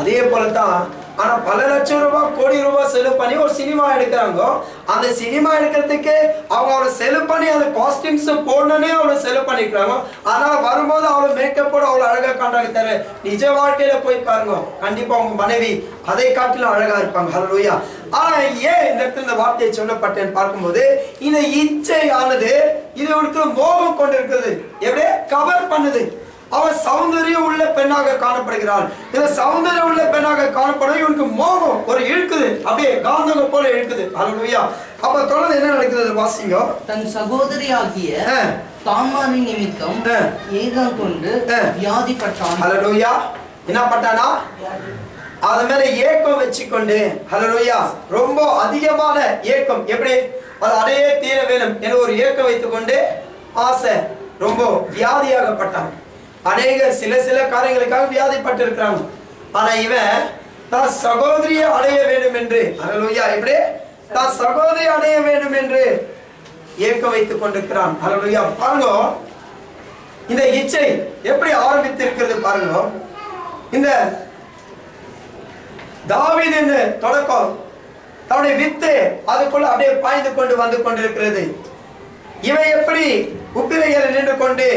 அதே போலதான் ஆனா பல லட்சம் ரூபாய் கோடி ரூபாய் செலவு பண்ணி ஒரு சினிமா எடுக்கிறாங்க. அந்த சினிமா எடுக்கிறதுக்கு அவங்க செலவு பண்ணி அந்த காஸ்டியூம்ஸ் போடணும்னே அவ்வளவு செலவு பண்ணிக்கிறாங்க. ஆனா வரும்போது அவ்வளவு மேக்கப்போட அவ்வளவு அழகா காண்றாங்க. தவிர நிஜ வாழ்க்கையில போய் பாருங்க, கண்டிப்பா உங்க மனைவி அதை காட்டிலும் அழகா இருப்பாங்க. ஹல்லேலூயா. ஆனா ஏன் இந்த இடத்துல இந்த வார்த்தையை சொல்லப்பட்டேன்னு பார்க்கும்போது இந்த இச்சை ஆனது இது ஒரு மோகம் கொண்டிருக்கிறது. எப்படியே கவர் பண்ணுது. அவன் சௌந்தரியம் உள்ள பெண்ணாக காணப்படுகிறாள். இந்த சௌந்தரியம் உள்ள பெண்ணாக காணப்படும் இவனுக்கு மோகம் ஒரு இழுக்குது, அப்படியே காந்தகம் போல இழுக்குது. ஹல்லேலூயா. அப்ப தொடர்ந்து என்ன நடக்குது வாசிங்க. தன் சகோதரியாகிய தாமாரின் நிமித்தம் ஏகம் கொண்டு வியாதிப்பட்டான். ஹல்லேலூயா. என்ன பட்டானா? அது மேல ஏக்கம் வச்சுக்கொண்டு, ஹல்லேலூயா, ரொம்ப அதிகமான ஏக்கம். எப்படி அது அடையே தீர வேணும் என ஒரு ஏக்கம் வைத்துக் கொண்டு ஆசை ரொம்ப வியாதியாகப்பட்டான். அநேகர் சில காரியங்களுக்காக வியாதிப்பட்டு இருக்கிறாங்க. ஆனா இவன் தான் சகோதரியை அடைய வேண்டும் என்று, ஹல்லேலூயா, எப்படி தான் சகோதரியை அடைய வேண்டும் என்று ஏக்கம் வைத்துக் கொண்டிருக்கிறான். ஹல்லேலூயா. பாருங்க இந்த இச்சை எப்படி ஆரம்பித்து இருக்கிறது பாருங்க. இந்த தாவீதின் தொடக்கம் தன்னுடைய வித்து அதுக்குள்ள அப்படியே பாய்ந்து கொண்டு வந்து கொண்டிருக்கிறது. இவன் எப்படி உக்கிரையில் நின்று கொண்டு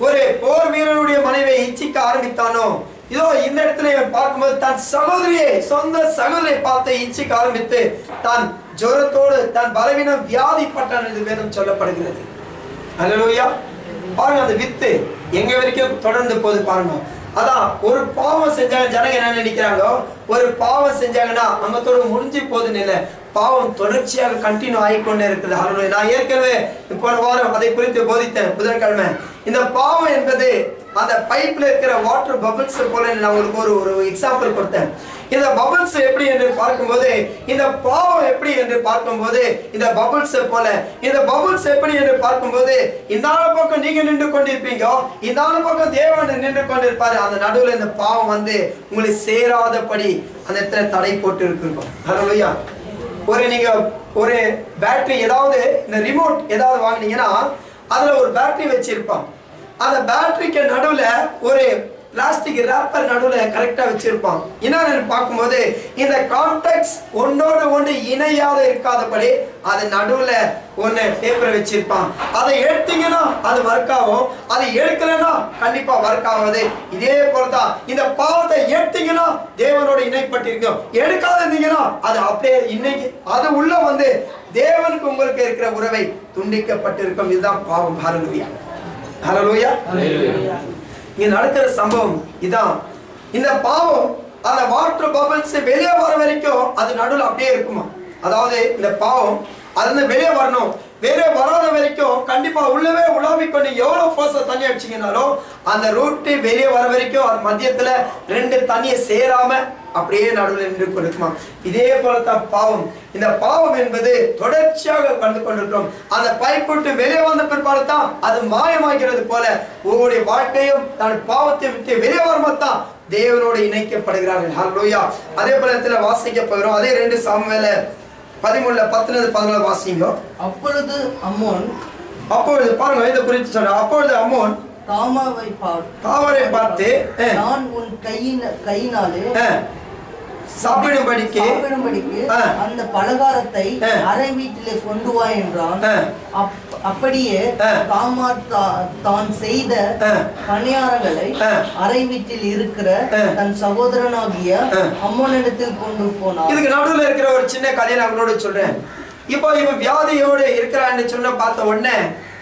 ஒரு போர் வீரனுடைய மனைவியை இச்சிக்க ஆரம்பித்தானோ, இதோ இந்த இடத்துல இவன் பார்க்கும்போது தன் சகோதரியை, சொந்த சகோதரியை பார்த்து இச்சிக்க ஆரம்பித்து தான் ஜோரத்தோடு தன் பலவீனம் வியாதிப்பட்டான் என்று வேதம் சொல்லப்படுகிறது. ஹல்லேலூயா. பாருங்க அந்த வித்து எங்க வரைக்கும் தொடர்ந்து போது பாருங்க. அதான் ஒரு பாவம் செஞ்சாங்க ஜனங்க என்ன நினைக்கிறாங்க, ஒரு பாவம் செஞ்சாங்கன்னா அங்கத்தோட முடிஞ்சு போதுன்னு இல்லை, பாவம் தொடர்ச்சியாக கண்டினியூ ஆகிக்கொண்டே இருக்குது. ஹல்லேலூயா. நான் ஏற்கனவே போன வாரம் அதை குறித்து போதித்தேன் புதன்கிழமை. இந்த பாவம் என்பது அந்த பைப்ல இருக்கிற வாட்டர் பபிள்ஸ் போல நான் உங்களுக்கு ஒரு எக்ஸாம்பிள் கொடுத்தேன். இந்த பபிள்ஸ் எப்படி என்று பார்க்கும்போது, இந்த பாவம் எப்படி என்று பார்க்கும்போது இந்த பபிள்ஸ் போல, இந்த பபிள்ஸ் எப்படி என்று பார்க்கும்போது இந்த பக்கம் நீங்க நின்று கொண்டிருப்பீங்க, இந்த பக்கம் தேவன் நின்று கொண்டிருப்பாரு. அந்த நடுவில் இந்த பாவம் வந்து உங்களை சேராதபடி அந்த இடத்துல தடை போட்டு இருக்கும். ஹல்லேலூயா. நீங்க ஒரு பேட்டரி ஏதாவது இந்த ரிமோட் ஏதாவது வாங்கினீங்கன்னா அதுல ஒரு பேட்டரி வச்சிருப்பான். அந்த பேட்டரிக்கு நடுவுல ஒரு பிளாஸ்டிக் ரேப்பர் நடுவுல கரெக்டா வச்சிருப்பான். என்னன்னு பார்க்கும்போது இந்த கான்டாக்ட்ஸ் ஒன்னோடு ஒன்று இணையாத இருக்காதபடி அது நடுவுல ஒன்னு பேப்பர் வச்சிருப்பான். அதை எடுத்தீங்கன்னா அது ஒர்க் ஆகும், அதை எடுக்கலன்னா கண்டிப்பா ஒர்க் ஆகாது. இதே போலதான் இந்த பாவத்தை எடுத்தீங்கன்னா தேவனோட இணைப்பட்டிருக்கும், எடுக்காதீங்கன்னா அது அப்படியே இன்னைக்கு அது உள்ள வந்து தேவனுக்கு உங்களுக்கு இருக்கிற உறவை துண்டிக்கப்பட்டிருக்கும். இதுதான் பாவம். ஹல்லேலூயா, ஹல்லேலூயா. இங்க நடக்கிற சம்பவம் இதான். இந்த பாவம் அந்த வாட்டர் பபிள்ஸ் வெளியே வர வரைக்கும் அது நடுவில் அப்படியே இருக்குமா. அதாவது இந்த பாவம் அது வெளியே வரணும், வெளியே வராத வரைக்கும் கண்டிப்பா உள்ளவே உலாவிக்கொண்டு எவ்வளவு ஃபோர்ஸா தண்ணி அடிச்சீங்கனாலும் அந்த ரூட்டு வெளியே வர வரைக்கும் அது மத்தியத்துல ரெண்டு தண்ணியை சேராம அப்படியே நடுவில் நின்று கொண்டிருக்குமா. இதே போலத்தான் பாவம். இந்த பாவம் என்பது தொடர்ச்சியாக வந்து கொண்டிருக்கிறோம். அந்த பைப் விட்டு வெளியே வந்த பிற்பாடு தான் அது மாயமாகிறது போல உங்களுடைய வாழ்க்கையும் தன் பாவத்தை விட்டு வெளியே வரும்போதுதான் தேவனோடு இணைக்கப்படுகிறார்கள். ஹல்லேலூயா. அதே போல வாசிக்க போகிறோம். அதே 2 சாமுவேல் 13:10-14 வாசிங்க. அப்பொழுது அம்மோன், அப்பொழுது பாருங்க இதை குறித்து சொல்ற. அப்பொழுது அம்மோன் தாவரை பார்த்து, நான் உன் கையினாலே சாப்பிடும்படிக்கு அந்த பலகாரத்தை அறை வீட்டிலே கொண்டு வா என்றான். அப்படியே தாமார் தான் செய்த பணியாரங்களை அறை வீட்டில் இருக்கிற தன் சகோதரனாகிய அம்மோனிடத்தில் கொண்டு போனான். இதுக்கு நடுவில் இருக்கிற ஒரு சின்ன கதையை நான் உங்களோட சொல்றேன். இப்போ இவன் வியாதியோடு இருக்கிறான்னு சொன்ன பார்த்த உடனே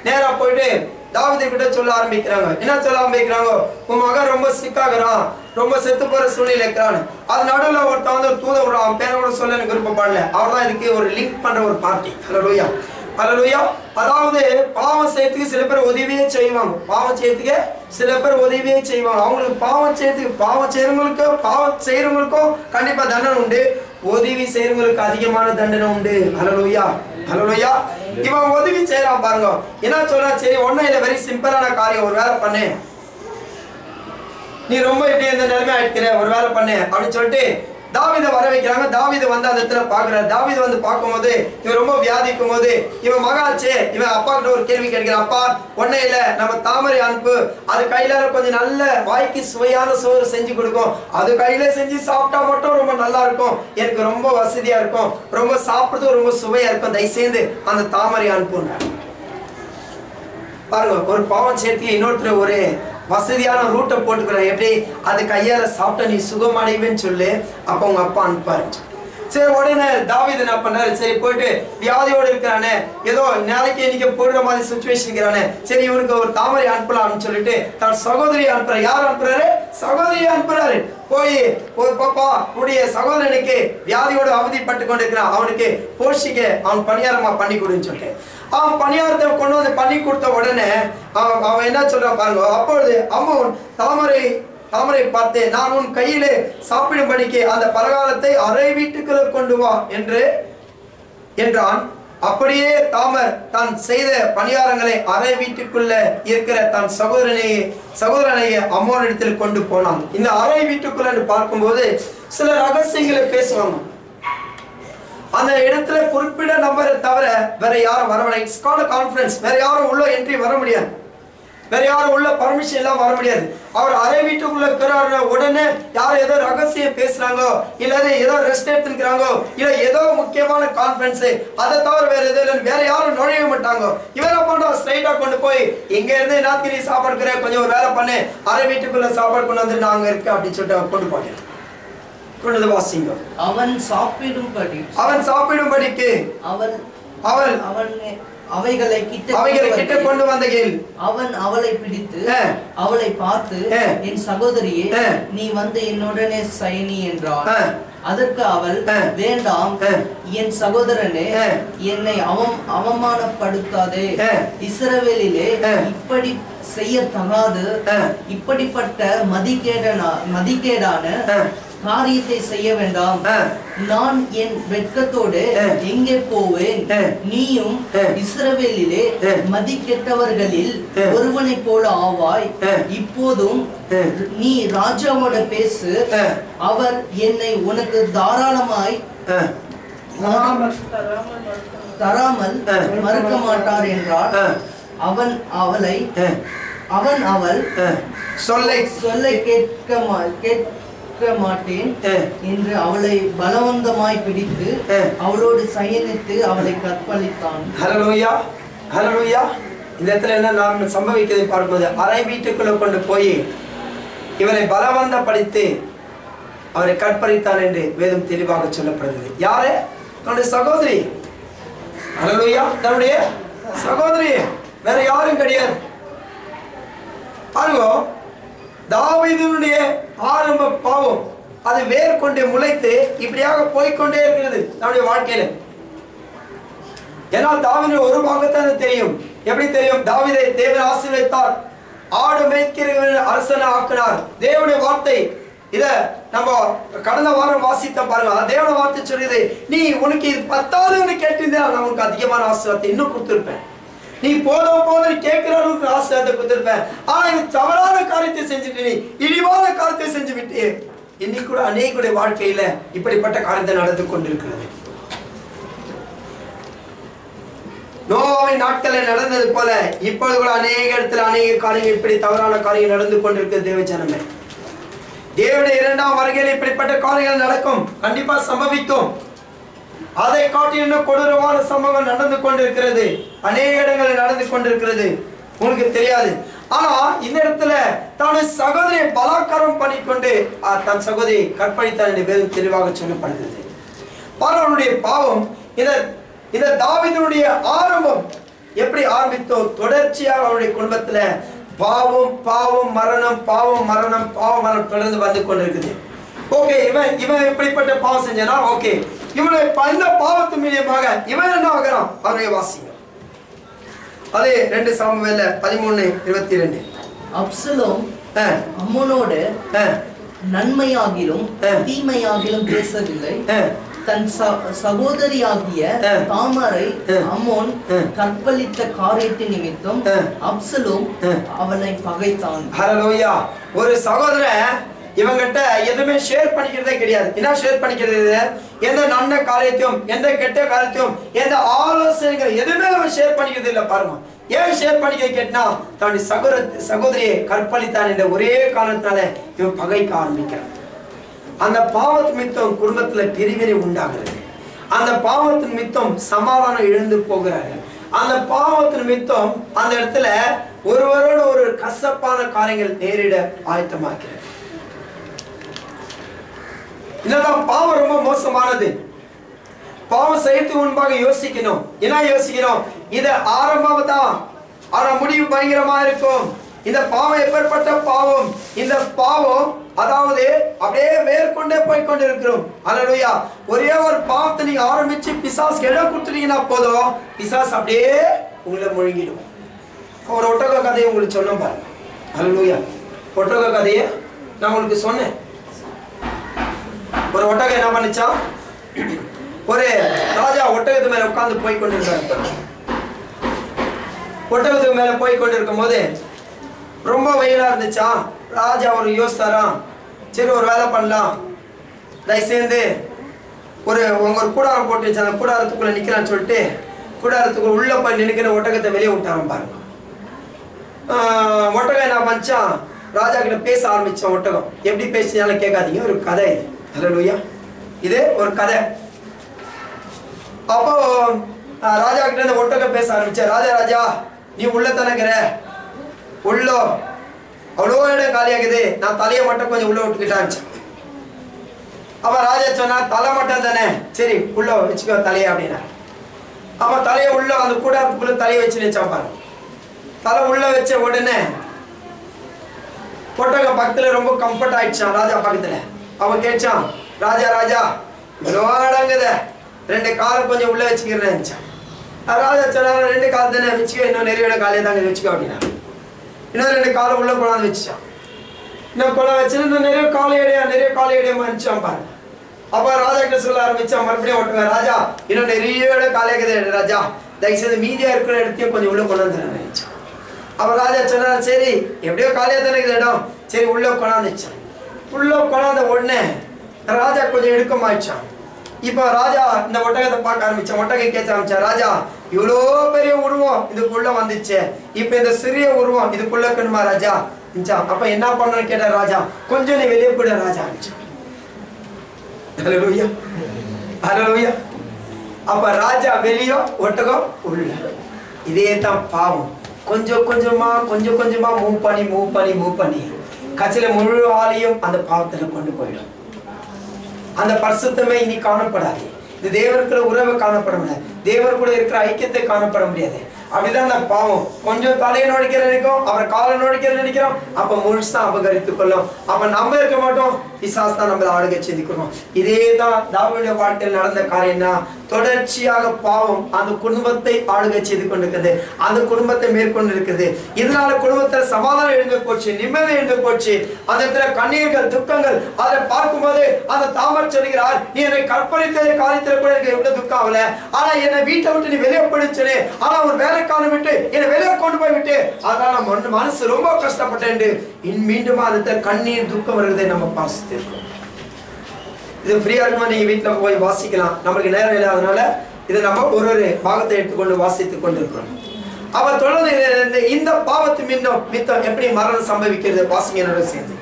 நேரா போயிட்டு தாவீது கிட்ட சொல்ல ஆரம்பிக்கிறாங்க. என்ன சொல்ல ஆரம்பிக்கிறாங்க? உன் மகன் ரொம்ப சிக்காகிறான், ரொம்ப செத்து போற சூழ்நிலை இருக்கிறான்னு. அது நடுவில் ஒருத்தன் வந்து தூத விடுறான். பேரோட சொல்ல எனக்கு விருப்பப்படல. அவர் தான் இதுக்கு ஒரு லிங்க் பண்ற ஒரு பார்ட்டி. ஹல்லேலூயா, ஹல்லேலூயா. அதாவது பாவம் செய்யறதுக்கு சில பேர் உதவியே செய்வாங்க. பாவம் செய்யறதுக்கு சில பேர் உதவியே செய்வாங்க. அவங்களுக்கு பாவம் செய்யறவங்களுக்கும் கண்டிப்பா தண்டனை உண்டு, உதவி செய்யறவங்களுக்கு அதிகமான தண்டனை உண்டு. ஹல்லேலூயா, ஹல்லேலூயா. இவன் உதவி செய்யறான் பாருங்க. என்ன சொல்றா? சரி ஒன்னும் இல்லை, வெரி சிம்பிளான காரியம், ஒரு வேலை பண்ணு, நீ ரொம்ப இப்படி இந்த நிலைமை ஆயிடுக்கிற, ஒரு வேலை பண்ணு அப்படின்னு சொல்லிட்டு தாவீதை வர வைக்கிறாங்க. தாவீது வந்து அந்த இடத்துல பாக்குறாரு. தாவீது வந்து பார்க்கும்போது இவன் ரொம்ப வியாதிக்கும் போது இவன் மகாச்சே இவன் அப்பா கிட்ட ஒரு கேள்வி கேட்கிறான். அப்பா ஒன்னே இல்ல, நம்ம தாமரை அனுப்பு, அது கையில கொஞ்சம் நல்ல வாய்க்கு சுவையான சோறு செஞ்சு கொடுக்கும், அது கையில செஞ்சு சாப்பிட்டா மட்டும் ரொம்ப நல்லா இருக்கும், எனக்கு ரொம்ப வசதியா இருக்கும், ரொம்ப சாப்பிடுறது ரொம்ப சுவையா இருக்கும், தயவுசெய்து அந்த தாமரை அனுப்புங்க. பாருங்க, ஒரு பாவம் சேர்த்து இன்னொருத்தர் ஒரு வசதியான ரூட்டை போட்டுக்கிறேன், எப்படி அது கையால சாப்பிட்ட நீ சுகமடைவேன்னு சொல்லு. அப்ப உங்க அப்பா அனுப்பாரு. சரி உடனே தாவீது என்ன பண்ணாரு? சரி போயிட்டு வியாதியோடு இருக்கிறானே, ஏதோ நாளைக்கு இன்னைக்கு போடுற மாதிரி சுச்சுவேஷன் இருக்கிறானே, சரி இவனுக்கு ஒரு தாமரை அனுப்பலாம்னு சொல்லிட்டு தன் சகோதரி அனுப்புறாரு. யார் அனுப்புறாரு? சகோதரி அனுப்புறாரு. போய் ஒரு பாப்பா உடைய சகோதரனுக்கு வியாதியோடு அவதிப்பட்டு கொண்டிருக்கிறான், அவனுக்கு போஷிக்க அவன் பணியாரமா பண்ணி கொடுன்னு சொல்லிட்டு அவன் பணியாரத்தை கொண்டு வந்து பண்ணி கொடுத்த உடனே அவன் என்ன சொல்றான் பாருங்க. அப்பொழுது அம்மோன் தாமரை பார்த்து, நான் உன் கையிலே சாப்பிடும்படிக்கு அந்த பலகாரத்தை அறை வீட்டுக்குள்ள கொண்டு வா என்றான். அப்படியே தாமர் தான் செய்த பணியாரங்களை அறை வீட்டுக்குள்ள இருக்கிற தன் சகோதரனை அம்மோனிடத்தில் கொண்டு போனான். இந்த அறை வீட்டுக்குள்ள பார்க்கும்போது சில ரகசியங்களை பேசுவாங்க. அந்த இடத்துல குறிப்பிட்ட நம்பரை தவிர வேற யாரும் வர முடியாது. It's called conference. வேற யாரும் உள்ள என்ட்ரி வர முடியாது, வேற யாரும் உள்ள பர்மிஷன் எல்லாம் வர முடியாது. அவர் அறை வீட்டுக்குள்ள இருக்கிறாரு. உடனே யாரும் ஏதோ ரகசியம் பேசுறாங்க, இல்ல ஏதோ ரெஸ்ட் எடுத்துக்கிறாங்க, இல்ல ஏதோ முக்கியமான கான்ஃபரன்ஸ், அதை தவிர வேற எதுவும் இல்லை, வேற யாரும் நுழைய மாட்டாங்க. இவன் என்ன பண்றான்? ஸ்ட்ரைட்டா கொண்டு போய் இங்க இருந்து நாத்திரி சாப்பாடு கொஞ்சம் ஒரு வேலை பண்ணு, அறை வீட்டுக்குள்ள சாப்பாடு கொண்டு வந்து நாங்க இருக்க அப்படின்னு சொல்லிட்டு கொண்டு போகிறேன். அவன் சாப்பிடும்படிக்கு அவைகளை கிட்ட கொண்டு வந்தேன். அவன் அவளை பிடித்து அவளை பார்த்து, என் சகோதரியே, நீ வந்து என்னுடனே சயனி என்றான். அதற்கு அவள், வேண்டாம் என் சகோதரனே, என்னை அவமானப்படுத்தாதே. இஸ்ரவேலிலே இப்படி செய்யத்தகாது இப்படிப்பட்ட மதிகேடான காரியத்தை செய்ய வேண்டாம். நான் என் வெட்கத்தோடு எங்கே போவேன்? நீயும் இஸ்ரவேலிலே மதிக்கெட்டவர்களில் ஒருவனை போல ஆவாய். இப்போதும் நீ ராஜாவோட பேசு, அவர் என்னை உனக்கு தாராளமாய் தராமல் மறுக்க மாட்டார் என்றார். அவன் அவள் சொல்லை கேட்க மாட்டேன் என்று அவளை பலவந்தமாய் பிடித்து அவளோடு சயனித்து அவளை கற்பழித்தான். ஹல்லேலூயா, ஹல்லேலூயா. இந்த இடத்துல என்ன நாம் சம்பவிக்கிறதை பார்க்கும்போது, அறை வீட்டுக்குள்ள கொண்டு போய் இவரை பலவந்தப்படுத்தி அவரை கற்பழித்தான் என்று வேதம் தெளிவாக சொல்லப்படுகிறது. யாரு? தன்னுடைய சகோதரி. ஹல்லேலூயா, தன்னுடைய சகோதரி, வேற யாரும் கிடையாது. பாருங்க, தாவீதுடைய ஆரம்ப பாவம் அது வேர் கொண்டு முளைத்து இப்படியாக போய்கொண்டே இருக்கிறது நம்முடைய வாழ்க்கையில. ஏன்னா தாவீது ஒரு பாகத்தை தெரியும். எப்படி தெரியும்? தாவீதை தேவன் ஆசீர்வதித்தார், ஆடு மேய்க்கிற அரசனை ஆக்கினார். தேவனுடைய வார்த்தை இத நம்ம கடந்த வாரம் வாசித்த பாருங்க. தேவனுடைய வார்த்தை சொல்லுது, நீ உனக்கு இது பத்தாவதுன்னு கேட்டிருந்தா நான் உனக்கு அதிகமான ஆசீர்வாதத்தை இன்னும் கொடுத்திருப்பேன். நீ போதும் கேட்கிறவனுக்கு ஆசீர்வாதத்தை கொடுத்திருப்பேன். ஆனா இது தவறான காரியத்தை செஞ்சுட்டு நீ இழிவான காரியத்தை செஞ்சு விட்டு இன்னைக்கு கூட அநேகருடைய வாழ்க்கையில இப்படிப்பட்ட காரியத்தை நடந்து கொண்டிருக்கிறது. நோவாவின் நாட்களில் நடந்தது போல இப்பொழுது கூட அநேக இடத்துல அநேக காரியங்கள் இப்படி தவறான காரியங்கள் நடந்து கொண்டிருக்கிறது. தேவஜனமே, தேவனுடைய இரண்டாம் வருகையில் இப்படிப்பட்ட காரியங்கள் நடக்கும், கண்டிப்பா சம்பவிக்கும். அதை காட்டி இன்னும் கொடூரமான சம்பவம் நடந்து கொண்டிருக்கிறது, அநேக இடங்களில் நடந்து கொண்டிருக்கிறது, உங்களுக்கு தெரியாது. ஆனா இந்த இடத்துல தன்னுடைய சகோதரியை பலாத்காரம் பண்ணிக்கொண்டு தன் சகோதரியை கற்பழித்தான் என்று வேதம் தெளிவாக சொல்லப்படுகிறது. அவனுடைய பாவம் இந்த தாவீதுடைய ஆரம்பம் எப்படி ஆரம்பித்தோ தொடர்ச்சியாக அவருடைய குடும்பத்துல பாவம் பாவம் மரணம் பாவம் மரணம் பாவம் மரணம் தொடர்ந்து வந்து கொண்டிருக்குது. ஓகே, இவன் எப்படிப்பட்ட பாவம் செஞ்சானா? ஓகே, இவனை இந்த பாவத்து மூலியமாக இவன் என்ன ஆகிறான்? அவருடைய வாசிங்க அதே 2 சாமுவேல் 13:22. அப்சலோம் அம்மோனோடு நன்மையாகிலும் தீமையாகிலும் பேசவில்லை. தன் சகோதரியாகிய தாமாரை அம்மோன் கற்பழித்த காரியத்தின் நிமித்தம் அப்சலோம் அவனை பகைத்தான். ஹல்லேலூயா. ஒரு சகோதரன் இவங்கிட்ட எதுவுமே ஷேர் பண்ணிக்கிறதே கிடையாது. என்ன ஷேர் பண்ணிக்கிறது? எந்த நல்ல காரியத்தையும் எந்த கெட்ட காரியத்தையும் எந்த ஆலோசனைகள் எதுவுமே அவன் ஷேர் பண்ணிக்கிறது இல்லை. பாருங்க, ஏன் ஷேர் பண்ணிக்க கேட்டா தன்னுடைய சகோதரியை கற்பழித்தான் என்ற ஒரே காரணத்தினால இவன் பகைக்க ஆரம்பிக்கிறான். அந்த பாவத்து மித்தம் குடும்பத்துல பிரிவினை உண்டாகிறது. அந்த பாவத்தின் மித்தம் சமாதானம் இழந்து போகிறார்கள். அந்த பாவத்தின் மித்தம் அந்த இடத்துல ஒருவரோட ஒரு கசப்பான காரியங்கள் நேரிட ஆயத்தமாகிறது. இல்லதான் பாவம் ரொம்ப மோசமானது. பாவம் செய்யறதுக்கு முன்பாக யோசிக்கணும். என்ன யோசிக்கணும்? இது ஆரம்பம் தான், ஆனா முடிவு பயங்கரமா இருக்கும். இந்த பாவம் எப்பேற்பட்ட பாவம்? இந்த பாவம் அதாவது அப்படியே மேற்கொண்டே போய்கொண்டு இருக்கிறோம். அல்லேலூயா. ஒரே ஒரு பாவத்தை நீங்க ஆரம்பிச்சு பிசாசுக்கு இடம் கொடுத்துட்டீங்கன்னா போதும், பிசாசு அப்படியே உங்களை முழுங்கிடும். ஒரு ஒட்டக கதையை உங்களுக்கு சொன்ன பாருங்க. அல்லேலூயா. ஒட்டக கதையை நான் உங்களுக்கு சொன்னேன். ஒரு ஒட்டகம் என்ன பண்ணிச்சா, ஒரு ராஜா ஒட்டகத்து மேல உட்கார்ந்து போய் கொண்டிருக்காரு. ஒட்டகத்துக்கு மேல போய் கொண்டிருக்கும் போது ரொம்ப வெயிலா இருந்துச்சா. ராஜா ஒரு யோசித்தாராம், சரி ஒரு வேலை பண்ணலாம், தயவுசெய்து உங்க ஒரு கூடாரம் போட்டு வச்சு அந்த கூடாரத்துக்குள்ள நிக்கிறான்னு சொல்லிட்டு கூடாரத்துக்குள்ள உள்ள போய் நினைக்கிற ஒட்டகத்தை வெளியே விட்டாராம். பாருங்க, ஒட்டகம் என்ன பண்ணிச்சா, ராஜா கிட்ட பேச ஆரம்பிச்சான். ஒட்டகம் எப்படி பேசினாலும் கேட்காதீங்க, ஒரு கதை இது. அல்லேலூயா. இது ஒரு கதை. அப்போ ராஜா கிட்ட இந்த ஒட்டகம் பேச ஆரம்பிச்ச. ராஜா நீ உள்ள தனக்கிற உள்ளோ அவ்வளோ இடம் காலியாகுது, நான் தலையை மட்டும் கொஞ்சம் உள்ள விட்டுக்கிட்டாச்சு. அப்ப ராஜா சொன்னா தலை மட்டும் தானே, சரி உள்ள வச்சுக்கோ தலையை அப்படின்னா. அவன் தலையை உள்ள அந்த கூடாரத்துக்குள்ள தலையை வச்சு நினைச்சான் பாருங்க. தலை உள்ள வச்ச உடனே ஒட்டகம் பக்கத்துல ரொம்ப கம்ஃபர்ட் ஆயிடுச்சான் ராஜா பக்கத்துல. அவன் கேட்டான், ராஜா ராஜா இவ்வளோ அடங்குத, 2 காலை கொஞ்சம் உள்ள வச்சுக்கிறேன். ராஜா சொன்னாரு, 2 கால் தானே வச்சுக்க, இன்னும் நிறைய காலையை தாங்க வச்சுக்கோ அப்படின்னா. இன்னும் 2 காலை உள்ள கொண்டாந்து வச்சுச்சான். இன்னும் கொள்ள வச்சு இன்னும் நிறைய காலை இடையமா இருந்துச்சான் பாருங்க. அப்ப ராஜா கிட்ட சொல்ல ஆரம்பிச்சான், மறுபடியும் ஒட்டுங்க, ராஜா இன்னும் நிறைய காலைக்குது ராஜா, தயவுசெய்து மீதியா இருக்கிற இடத்தையும் கொஞ்சம் உள்ள கொண்டாந்து நினைச்சான். அப்ப ராஜா சொன்னார், சரி எப்படியோ காலையா தானே இடம், சரி உள்ள கொண்டாந்துச்சான். உள்ள கொண்டாந்த உடனே ராஜா கொஞ்சம் இடுக்கமாயிடுச்சான். இப்ப ராஜா இந்த ஒட்டகத்தை பார்க்க ஆரம்பிச்சான். ஒட்டகம் கேட்க ஆரம்பிச்சான், ராஜா இவ்வளோ பெரிய உருவம் இதுக்குள்ள வந்துச்சு, இப்ப இந்த சிறிய உருவம் இதுக்குள்ள இருக்கணுமா ராஜா? அப்ப என்ன பண்ணணும்னு கேட்ட ராஜா, கொஞ்சம் நீ வெளியே போயிட ராஜா. ஹல்லேலூயா ஹல்லேலூயா. அப்ப ராஜா வெளியோ ஒட்டகம் உள்ள. இதே தான் பாவம். கொஞ்சம் கொஞ்சமா மூவ் பண்ணி கட்சியில முழு ஆளையும் அந்த பாவத்துல கொண்டு போயிடும். அந்த பரிசுத்தமே இனி காணப்படாது. இது தேவனுக்குள்ள உறவை காணப்பட முடியாது, தேவர் கூட இருக்கிற ஐக்கியத்தை காணப்பட முடியாது. அப்படிதான் அந்த பாவம். கொஞ்சம் தலையை நோடிக்கிற நினைக்கும், அவர் காலை நோடிக்கிற நினைக்கிறோம், அப்ப முழுசா அபகரித்துக் கொள்ளும். அப்ப நம்ம இருக்க மாட்டோம், பிசாசு தான் நம்மளை ஆளுகை செய்திக்கிறோம். இதே தான் தாவீதுடைய வாழ்க்கையில் நடந்த காரியம்னா, தொடர்ச்சியாக பாவம் அந்த குடும்பத்தை ஆளுகை செய்து கொண்டிருக்குது, அந்த குடும்பத்தை மேற்கொண்டு இருக்குது. இதனால குடும்பத்துல சமாதானம் எழுந்து போச்சு, நிம்மதி எழுந்து போச்சு. அந்த இடத்துல கண்ணீர்கள், துக்கங்கள். அதை பார்க்கும்போது அந்த தாமர் சொல்கிறார், நீ என்னை கற்பழித்த காரியத்துல கூட எனக்கு எவ்வளவு துக்கம் ஆகல, ஆனா என்னை வீட்டை விட்டு நீ வெளியே போயிடுச்சு, ஆனா ஒரு வேலைக்கான விட்டு என்னை வெளியே கொண்டு போய் விட்டு, அதனால மனசு ரொம்ப கஷ்டப்பட்டேன். மீண்டும் அந்த கண்ணீர் துக்கம் வருவதை நம்ம பார்த்துருக்கோம். இது ஃப்ரீயா இருக்குமா, நீங்க வீட்டுல போய் வாசிக்கலாம். நமக்கு நேரம் இல்லை, அதனால இதை நம்ம ஒரு பாகத்தை எடுத்துக்கொண்டு வாசித்துக் கொண்டிருக்கிறோம். அப்ப தொடர்ந்து இந்த பாவத்து மித்தம் எப்படி மரணம் சம்பவிக்கிறது வாசிங்க என்னோட சேர்ந்து.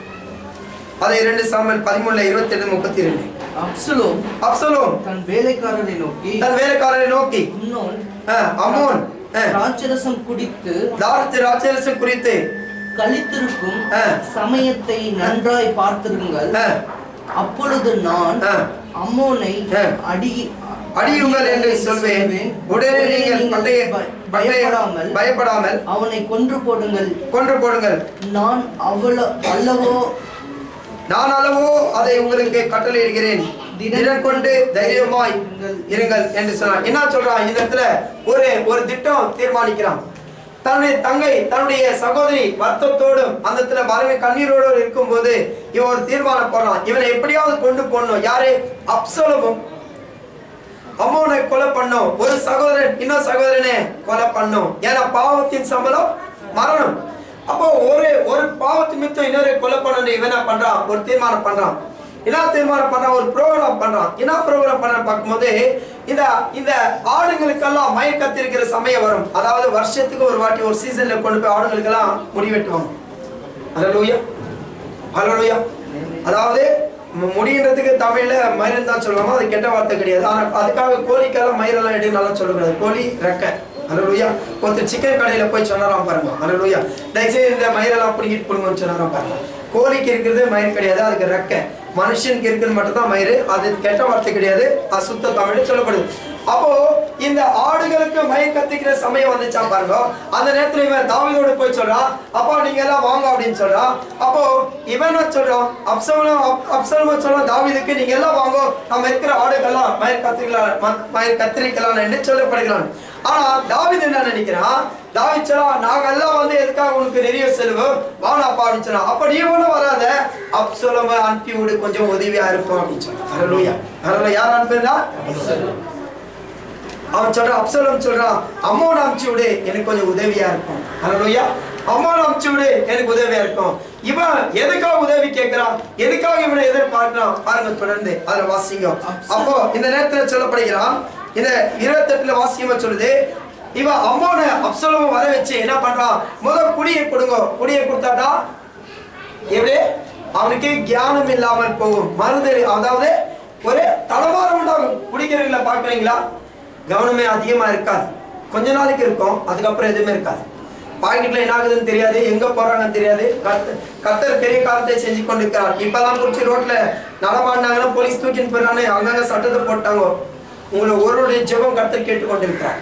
அதை 2 சாமுவேல் 13:27-32. அப்சலோம் தன் வேலைக்காரரை நோக்கி அம்மோன் ராட்சரசம் குறித்து கழித்திருக்கும் சமயத்தை நன்றாய் பார்த்திருங்கள், அப்பொழுது நான் அம்மோனை அடியுங்கள் என்று சொல்வேன், உடனே நீங்கள் பயப்படாமல் அவனை கொன்று போடுங்கள். நான் அல்லவோ அதை உங்களுக்கு கட்டளையிடுகிறேன், தினம் கொண்டு தைரியமாய் இருங்கள் என்று சொன்னான். என்ன சொல்றான் இந்த இடத்துல? ஒரு திட்டம் தீர்மானிக்கிறான். தன்னுடைய தங்கை, தன்னுடைய சகோதரி வருத்தத்தோடும் அந்த இடத்துல பலவை கண்ணீரோடு இருக்கும் போது இவன் ஒரு தீர்மானம் போடுறான், இவனை எப்படியாவது கொண்டு போடணும். யாரு? அப்சலோமும் அம்மோனை கொலை பண்ணும். ஒரு சகோதரன் இன்னொரு சகோதரனை கொலை பண்ணும். ஏன்னா பாவத்தின் சம்பளம் மரணம். அப்போ ஒரு பாவத்து மித்தம் இன்னொரு கொலை பண்ண இவன் என்ன பண்றான்? ஒரு தீர்மானம் பண்றான். என்ன தீர்மானம் பண்றான்? ஒரு ப்ரோக்ராம் பண்றான். என்ன ப்ரோக்ராம் பண்ண பார்க்கும்போது இந்த ஆடுகளுக்கெல்லாம் மயக்கத்திருக்கிற சமயம் வரும். அதாவது வருஷத்துக்கு ஒரு வாட்டி ஒரு சீசன்ல கொண்டு போய் ஆடுகளுக்கெல்லாம் முடி வெட்டுவாங்க. ஹல்லேலூயா ஹல்லேலூயா. அதாவது முடின்றதுக்கு தமிழ்ல மயிரன் தான் சொல்லுவாங்க, அது கெட்ட வார்த்தை கிடையாது. ஆனா அதுக்காக கோழிக்கெல்லாம் மயிரெல்லாம் எடுத்து நல்லா சொல்லக்கூடாது. கோழி ரெக்கை. ஹல்லேலூயா. ஒருத்தர் சிக்கன் கடையில போய் சொன்னாராம் பாருங்க. ஹல்லேலூயா. தயவுசெய்து இந்த மயிரெல்லாம் பிடிக்கிட்டு கொடுங்கன்னு சொன்னாராம் பாருங்க. கோழிக்கு இருக்கிறது மயிர் கிடையாது, அதுக்கு ரெக்கை. மனுஷனுக்கு இருக்கிறது மட்டும் தான் மயிறு. அது கெட்ட வார்த்தை கிடையாது, அது சுத்த தமிழ் சொல்லப்படுது. அப்போ இந்த ஆடுகளுக்கு மயக்கத்திக்கிற சமயம் வந்துச்சா பாருங்க. அந்த நேரத்துல இவன் தாவீதோடு போய் சொல்றான், அப்பா நீங்க எல்லாம் வாங்க அப்படின்னு சொல்றான். அப்போ இவன் சொல்றான், அப்சலோம் சொல்றான் தாவீதுக்கு, நீங்க எல்லாம் வாங்க, நம்ம இருக்கிற ஆடுகள்லாம் மயிர் கத்திரிக்கலாம் என்று சொல்லப்படுகிறான். ஆனா தாவீது என்ன நினைக்கிறான்? தாவீது சொல்றான், நாங்க எல்லாம் எதுக்காக உனக்கு நிறைய செல்வோம், வானாப்பா அப்படின்னு சொன்னான். அப்ப நீ ஒண்ணு வராத, அப்சலோம் அனுப்பி விடு, கொஞ்சம் உதவியா இருக்கும் அப்படின்னு சொன்னான். ஹல்லேலூயா ஹல்லேலூயா. யார் அனுப்புறா? அவன் சொல்றான், அப்சலோம் சொல்றான், அம்மோனை அனுப்பிச்சு விடு, எனக்கு கொஞ்சம் உதவியா இருக்கும். ஹல்லேலூயா. அம்மோனை அனுப்பிச்சு விடு, எனக்கு உதவியா இருக்கும். இவன் எதுக்காக உதவி கேட்கிறான்? எதுக்காக இவனை எதிர்பார்க்கிறான்? பாருங்க தொடர்ந்து அதுல வாசிங்க. அப்போ இந்த நேரத்துல சொல்லப்படுகிறான், இந்த 28ல வாசியமா சொல்லுது, இவன் அம்மோனை அப்சலோம் வர வச்சு என்ன பண்றான்? முதல் குடியை கொடுங்க. குடியை கொடுத்தாட்டா எப்படி அவனுக்கு ஞானம் இல்லாமல் போகும், மறுதல், அதாவது ஒரு தடமாறம் உண்டாகும். குடிக்கிறவங்கள பாக்குறீங்களா? கவனமே அதிகமா இருக்காது. கொஞ்ச நாளைக்கு இருக்கும், அதுக்கப்புறம் எதுவுமே இருக்காது. பாக்கெட்ல என்ன ஆகுதுன்னு தெரியாது, எங்க போறாங்கன்னு தெரியாது. கர்த்தர் பெரிய காலத்தை செஞ்சு கொண்டிருக்கிறார். இப்பெல்லாம் குறிச்சு ரோட்ல நடமாடினாங்கன்னா போலீஸ் தூக்கின்னு போயிடறானே, அங்கங்க சட்டத்தை போட்டாங்க. உங்களை ஒருவருடைய ஜெபம் கர்த்தர் கேட்டுக்கொண்டிருக்கிறார்.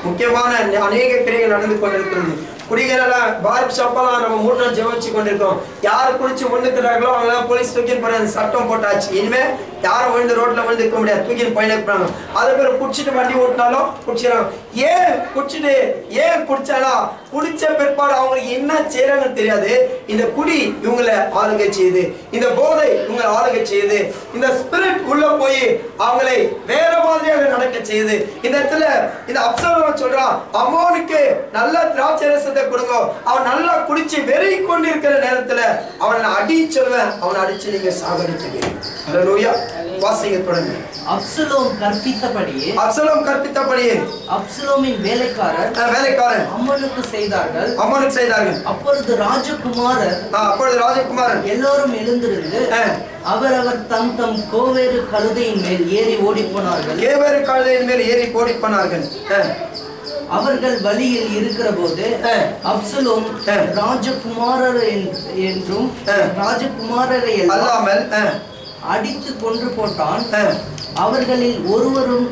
முக்கியமான அநேக கிரியைகள் நடந்து கொண்டிருக்கிறது. குடிகளெல்லாம் பார்ப் ஷாப்பெல்லாம் நம்ம 3 நாள் ஜெபிச்சு கொண்டிருக்கோம். யார் குடிச்சு விழுந்துக்கிறாங்களோ அவங்க போலீஸ் தூக்கி போற சட்டம் போட்டாச்சு. இனிமே யாரும் விழுந்து ரோட்ல விழுந்து இருக்க முடியாது, தூக்கி போயிடுறாங்க. அதே பேர் குடிச்சிட்டு வண்டி ஓட்டினாலும் குடிச்சிடறாங்க. ஏன் குடிச்சிட்டு ஏன் குடிச்சாலும் குடிச்ச பிற்பாடு அவங்களுக்கு என்ன செய்யறாங்கன்னு தெரியாது. இந்த குடி இவங்களை ஆளுகை செய்யுது, இந்த போதை இவங்களை ஆளுகை செய்யுது, இந்த ஸ்பிரிட் உள்ள போய் அவங்களை வேற மாதிரியாக நடக்க செய்யுது. இந்த இடத்துல இந்த அப்சலோம் சொல்றான், அம்மோனுக்கு நல்ல திராட்சை ரசத்தை கொடுங்க, அவன் நல்லா குடிச்சு வெறி கொண்டிருக்கிற நேரத்துல அவனை அடி சொல்வேன், அவனை அடிச்சு நீங்க சாகடிச்சுங்க. ஹல்லேலூயா. வாசிங்க தொடர்ந்து. அப்சலோம் கற்பித்தபடியே அப்சலோமின் வேலைக்காரர் அம்மனுக்கு செய்தார்கள். அப்பொழுது ராஜகுமாரர் எல்லோரும் எழுந்திருந்து அவரவர் தம் தம் கோவேறு கழுதையின் மேல் ஏறி ஓடி போனார்கள். அவர்கள் வழியில் இருக்கிற போது அப்சலோம் ராஜகுமாரரை அல்லாமல் அடித்து கொன்று போட்டான். அவர்களில் ஒருவரும்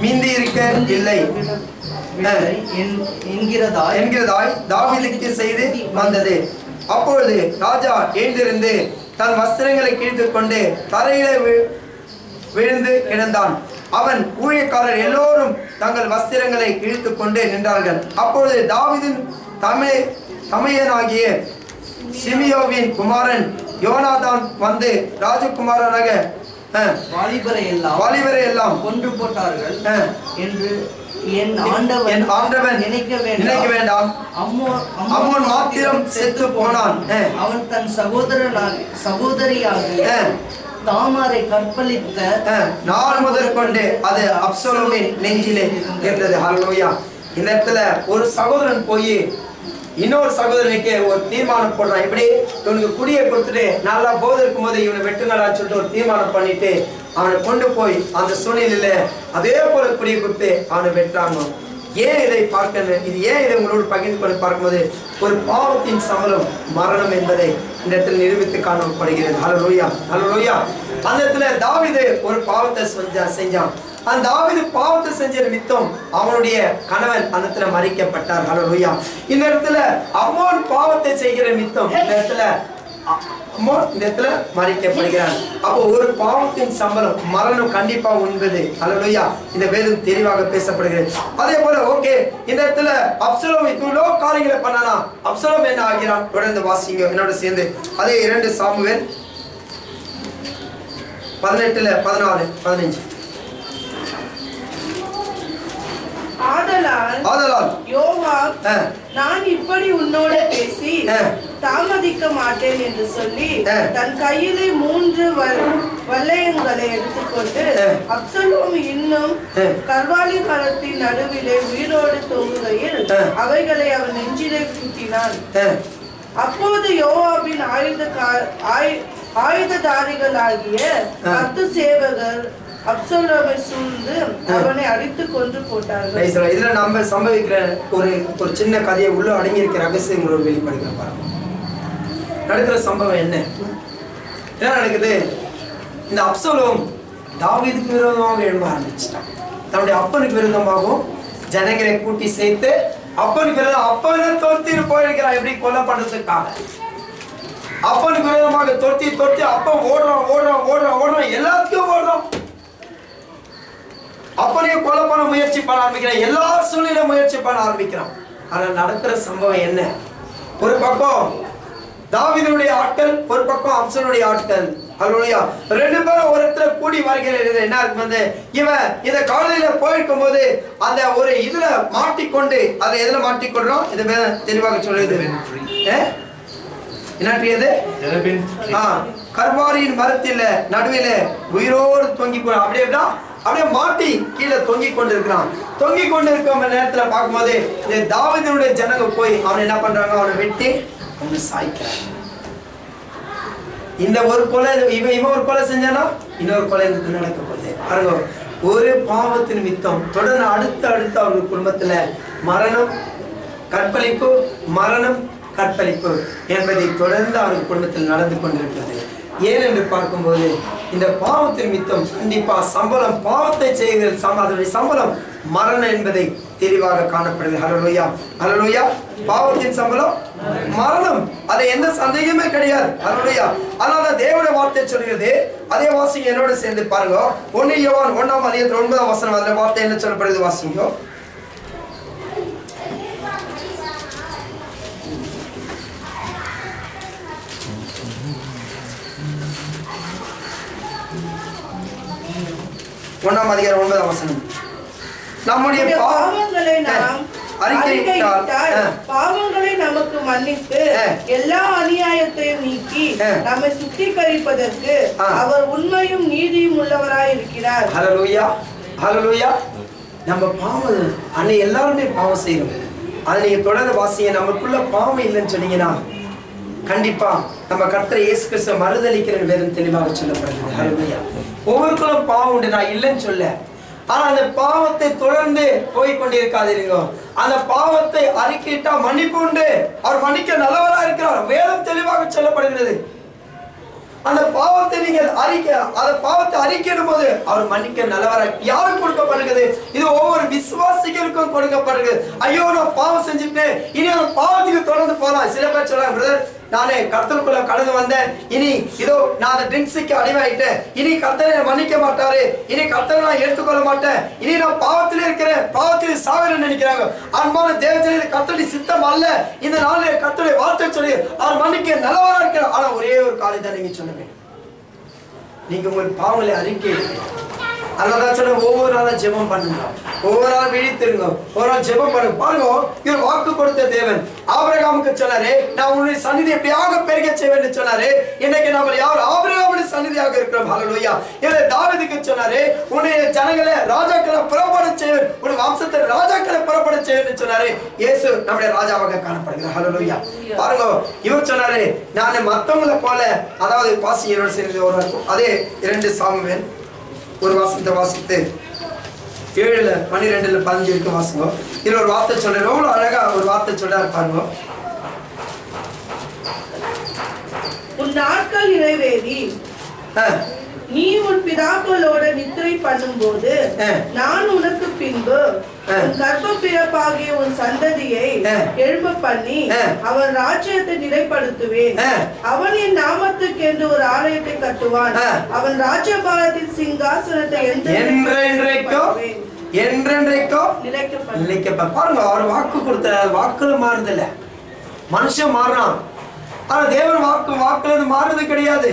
மீதி இருக்கவில்லை என்கிறதாய் தாவீதுக்கு செய்தி வந்தது. அப்பொழுது ராஜா எழுந்திருந்து தன் வஸ்திரங்களை கிழித்துக் கொண்டு தரையிலே விழுந்து கிடந்தான். அவன் ஊழியக்காரர் எல்லோரும் தங்கள் வஸ்திரங்களை கிழித்துக் கொண்டு நின்றார்கள். அப்பொழுது தாவீதின் தமையனாகிய சிமியோவின் குமாரன் யோனாதான் வந்து ராஜகுமாரனாக வாலிபரை எல்லாம் கொன்று போட்டார்கள் என்று என் ஆண்டவன் நினைக்க வேண்டாம். அம்மோன் மாத்திரம் செத்து போனான். அவன் தன் சகோதரியாகிய தாமாரை கற்பழித்த நாள் முதற்கொண்டு அது அப்சலோமின் நெஞ்சிலே இருந்தது. ஹல்லேலூயா. இந்த இடத்துல ஒரு சகோதரன் போய் இன்னொரு சகோதரனுக்கு ஒரு தீர்மானம் போடுறான். இப்படி இவனுக்கு குடியை கொடுத்துட்டு நல்லா போதை இருக்கும் போது இவனை வெட்டுங்களான்னு சொல்லிட்டு ஒரு தீர்மானம் பண்ணிட்டு அவனை கொண்டு போய் அந்த சூழ்நிலையில அதே போல குடியை கொடுத்து அவனை வெட்டுறாங்க. ஏன் இதை பார்க்கணும், இது ஏன் இதை உங்களோடு பகிர்ந்து கொண்டு பார்க்கும்போது ஒரு பாவத்தின் சம்பளம் மரணம் என்பதை இந்த இடத்துல நிரூபித்து காணப்படுகிறது. ஹல்லேலூயா. ஹல்லேலூயா. அந்த இடத்துல தாவீது ஒரு பாவத்தை செஞ்சான். அந்த தாவீது பாவத்தை செஞ்ச நிமித்தம் அவனுடைய கணவன் அந்த இடத்துல மரிக்கப்பட்டார். ஹல்லேலூயா. இந்த இடத்துல அம்மோன் பாவத்தை செய்கிற நிமித்தம் இந்த இடத்துல மரிக்கப்படுகிறான். அப்போ ஒரு பாவத்தின் சம்பளம் மரணம் கண்டிப்பா உண்பது. ஹல்லேலூயா. இந்த வேதம் தெளிவாக பேசப்படுகிறது. அதே போல ஓகே, இந்த இடத்துல அப்சலோம் இவ்வளோ காரியங்களை பண்ணானா, அப்சலோம் என்ன ஆகிறான்? தொடர்ந்து வாசிங்க என்னோட சேர்ந்து. அதே 2 சாமுவேல் 18:14-15. ஆதலால் யோவாப் நான் இப்படி உன்னோட பேசி தாமதிக்க மாட்டேன் என்று சொல்லி தன் கையிலே 3 வல்லையங்களை எடுத்துக்கொண்டு அப்சலோம் இன்னும் கர்வாலி மரத்தின் நடுவிலே உயிரோடு தொங்குகையில் அவைகளை அவன் நெஞ்சிலே பூட்டினான். அப்போது யோவாபின் ஆயுததாரிகளாகிய 10 சேவகர் அப்சலோமை சூழ்ந்து அவனை அடித்து கொன்று போட்டார்கள். இதுல நம்ம சம்பவிக்கிற ஒரு சின்ன கதையை உள்ள அடங்கி இருக்கிற ரகசியங்களோடு வெளிப்படுகிற பாருங்க. நடக்கிற சம்பவம் என்ன நடக்குது? இந்த அப்சலோம் தாவீதுக்கு விரோதமாக எழும்ப ஆரம்பிச்சிட்டான். தன்னுடைய அப்பனுக்கு விரோதமாகவும் ஜனங்களை கூட்டி சேர்த்து அப்பனுக்கு விரோதம் அப்பனை தொத்திட்டு போயிருக்கிறான். எப்படி கொலை பண்றதுக்காக அப்பனுக்கு விரோதமாக தொத்தி அப்பன் ஓடுறான் எல்லாத்துக்கும் ஓடுறான். அப்பனையும் கொலை பண்ண முயற்சி பண்ண ஆரம்பிக்கிறான். எல்லா சூழ்நிலை முயற்சி பண்ண ஆரம்பிக்கிறான். ஆனா நடக்கிற சம்பவம் என்ன? ஒரு பக்கம் தாவீதுடைய ஆட்கள், ஒரு பக்கம் அப்சலோமுடைய ஆட்கள். ஹல்லேலூயா. 2 பேரும் ஒரு இடத்துல கூடி வருகிறது. என்ன இருக்கு வந்து இவன் இந்த காலையில போயிருக்கும் போது அந்த ஒரு இதுல மாட்டிக்கொண்டு அதை எதுல மாட்டிக்கொள்றோம்? இது தெளிவாக சொல்லுது. என்னது? கர்வாரியின் மரத்தில நடுவில உயிரோடு தொங்கி அப்படியே மாட்டி கீழே தொங்கி கொண்டிருக்கிறான். தொங்கி கொண்டிருக்கும் நேரத்துல பார்க்கும்போது இந்த தாவீதுடைய ஜனங்க போய் அவன் என்ன பண்றாங்க? அவனை வெட்டி அவனை சாய்க்கிறான். இந்த ஒரு கொலை இவன் ஒரு கொலை செஞ்சானா இன்னொரு கொலை நடக்க போகுது பாருங்க. ஒரு பாவத்தின் நிமித்தம் தொடர்ந்து அடுத்து அவர்கள் குடும்பத்துல மரணம் கற்பழிப்பு என்பதை தொடர்ந்து அவர்கள் குடும்பத்தில் நடந்து கொண்டிருக்கிறது. ஏன் என்று பார்க்கும்போது இந்த பாவத்தின் மித்தம் கண்டிப்பா சம்பளம், பாவத்தை செய்கிற அதனுடைய சம்பளம் மரணம் என்பதை தெளிவாக காணப்படுது. ஹல்லேலூயா, ஹல்லேலூயா. பாவத்தின் சம்பளம் மரணம், அது எந்த சந்தேகமே கிடையாது. ஹல்லேலூயா. அதனால தேவனுடைய வார்த்தை சொல்கிறது. அதே வாசிங்க என்னோட சேர்ந்து பாருங்க. 1 யோவான் 1:9 அதுல வார்த்தை என்ன சொல்லப்படுது வாசிங்க. ஒன்றாம் அதிகாரம் 9ஆம் வசனம். நம்முடைய பாவங்களை நாம் அறிக்கையிட்டால் பாவங்களை நமக்கு மன்னித்து எல்லா அநியாயத்தையும் நீக்கி நம்மை சுத்திகரிப்பதற்கு அவர் உண்மையும் நீதியும் உள்ளவராய் இருக்கிறார். ஹல்லேலூயா, ஹல்லேலூயா. நம்ம பாவம் அன்னை எல்லாருமே பாவம் செய்யறோம். அதை நீங்க தொடர்ந்து வாசிங்க. நமக்குள்ள பாவம் இல்லைன்னு சொன்னீங்கன்னா கண்டிப்பா நம்ம கர்த்தர் இயேசு கிறிஸ்துவை மறுதலிக்கிற வேதம் தெளிவாக சொல்லப்படுகிறது. ஹல்லேலூயா. ஒவ்வொருத்தரும் பாவம் உண்டு, நான் இல்லைன்னு சொல்ல. ஆனா அந்த பாவத்தை தொடர்ந்து போய்கொண்டிருக்காதீங்க. அந்த பாவத்தை அறிக்கையிட்டா மன்னிப்பு உண்டு. அவர் மன்னிக்க நல்லவராக இருக்கிறார். வேதம் தெளிவாக சொல்லப்படுகிறது. அந்த பாவத்தை நீங்க பாவத்தை அறிக்கையிடும் போது அவர் மன்னிக்க நல்லவராக யாருக்கு கொடுக்கப்படுகிறது? இது ஒவ்வொரு விசுவாசிகளுக்கும் கொடுக்கப்படுகிறது. ஐயோ நான் பாவம் செஞ்சுட்டேன், இனி அந்த பாவத்துக்கு தொடர்ந்து போகலாம். சில பேர் சொல்றாங்க, பிரதர் நானே கர்த்தருக்குள்ள கடந்து வந்தேன், இனி இதோ நான் அந்த ட்ரிங்க்ஸுக்கு அடிமையாயிட்டேன், இனி கர்த்தரை மன்னிக்க மாட்டாரு, இனி கர்த்தரை நான் ஏற்றுக்கொள்ள மாட்டேன், இனி நான் பாவத்திலே இருக்கிறேன், பாவத்தில் சாகிறேன்னு நினைக்கிறாங்க. அன்பான தேவஜனமே, கர்த்தருடைய சித்தம் அல்ல. இந்த நாளிலே கர்த்தருடைய வார்த்தை சொல்லி அவர் மன்னிக்க நல்லவராக இருக்கிறார். ஆனா ஒரே ஒரு காரியத்தை நீங்க சொல்ல வேண்டும். நீங்க உங்கள் பாவங்களை அறிக்கை. அதனால சொல்ல ஒவ்வொரு நாளும் ஜெபம் பண்ணுங்க, ஒவ்வொரு நாளும் விழித்திருங்க, ஒரு நாள் ஜெபம் பண்ணுங்க. பாருங்க, இவர் வாக்கு கொடுத்த தேவன் ஆபிரகாமுக்கு சொன்னாரு, நான் உன்னுடைய சந்நிதி எப்படியாக பெருக செய்வேன் சொன்னாரு. இன்னைக்கு நம்ம யார் ஆபிரகாமுடைய சந்நிதியாக இருக்கிறோம். ஹல்லேலூயா. இவரை தாவீதுக்கு சொன்னாரு, உன்னுடைய ஜனங்களை ராஜாக்களை புறப்பட செய்வேன், உன் வம்சத்தை ராஜாக்களை புறப்பட செய்வேன் சொன்னாரு. இயேசு நம்முடைய ராஜாவாக காணப்படுகிறார். ஹல்லேலூயா. பாருங்க, இவர் சொன்னாரு, நான் மத்தவங்களை போல, அதாவது வாசிங்களோட சேர்ந்து ஒரு அதே 2 சாமுவேல் ஒரு வாசத்தை வாசித்து 7:12-15 இருக்கு வாசிங்க. இதுல ஒரு வார்த்தை சொல்ற, எவ்வளவு அழகா ஒரு வார்த்தை சொல்றாரு பாருங்க. உன் நாட்கள் நிறைவேறி நீ உன் பிதாக்களோட நித்திரை பண்ணும்போது நான் உனக்கு பின்பு உன் கர்ப்ப பிறப்பாகிய உன் சந்ததியை எழும்ப பண்ணி அவன் ராஜ்யத்தை நிலைப்படுத்துவேன். அவன் என் நாமத்துக்கு என்று ஒரு ஆலயத்தை கட்டுவான். அவன் ராஜ்யபாரத்தின் சிங்காசனத்தை என்றென்றைக்கோ நிலைக்கப்படும். பாருங்க, அவர் வாக்கு கொடுத்த வாக்குல மாறுதல்ல. மனுஷன் மாறுறான், ஆனா தேவன் வாக்குல மாறுறது கிடையாது.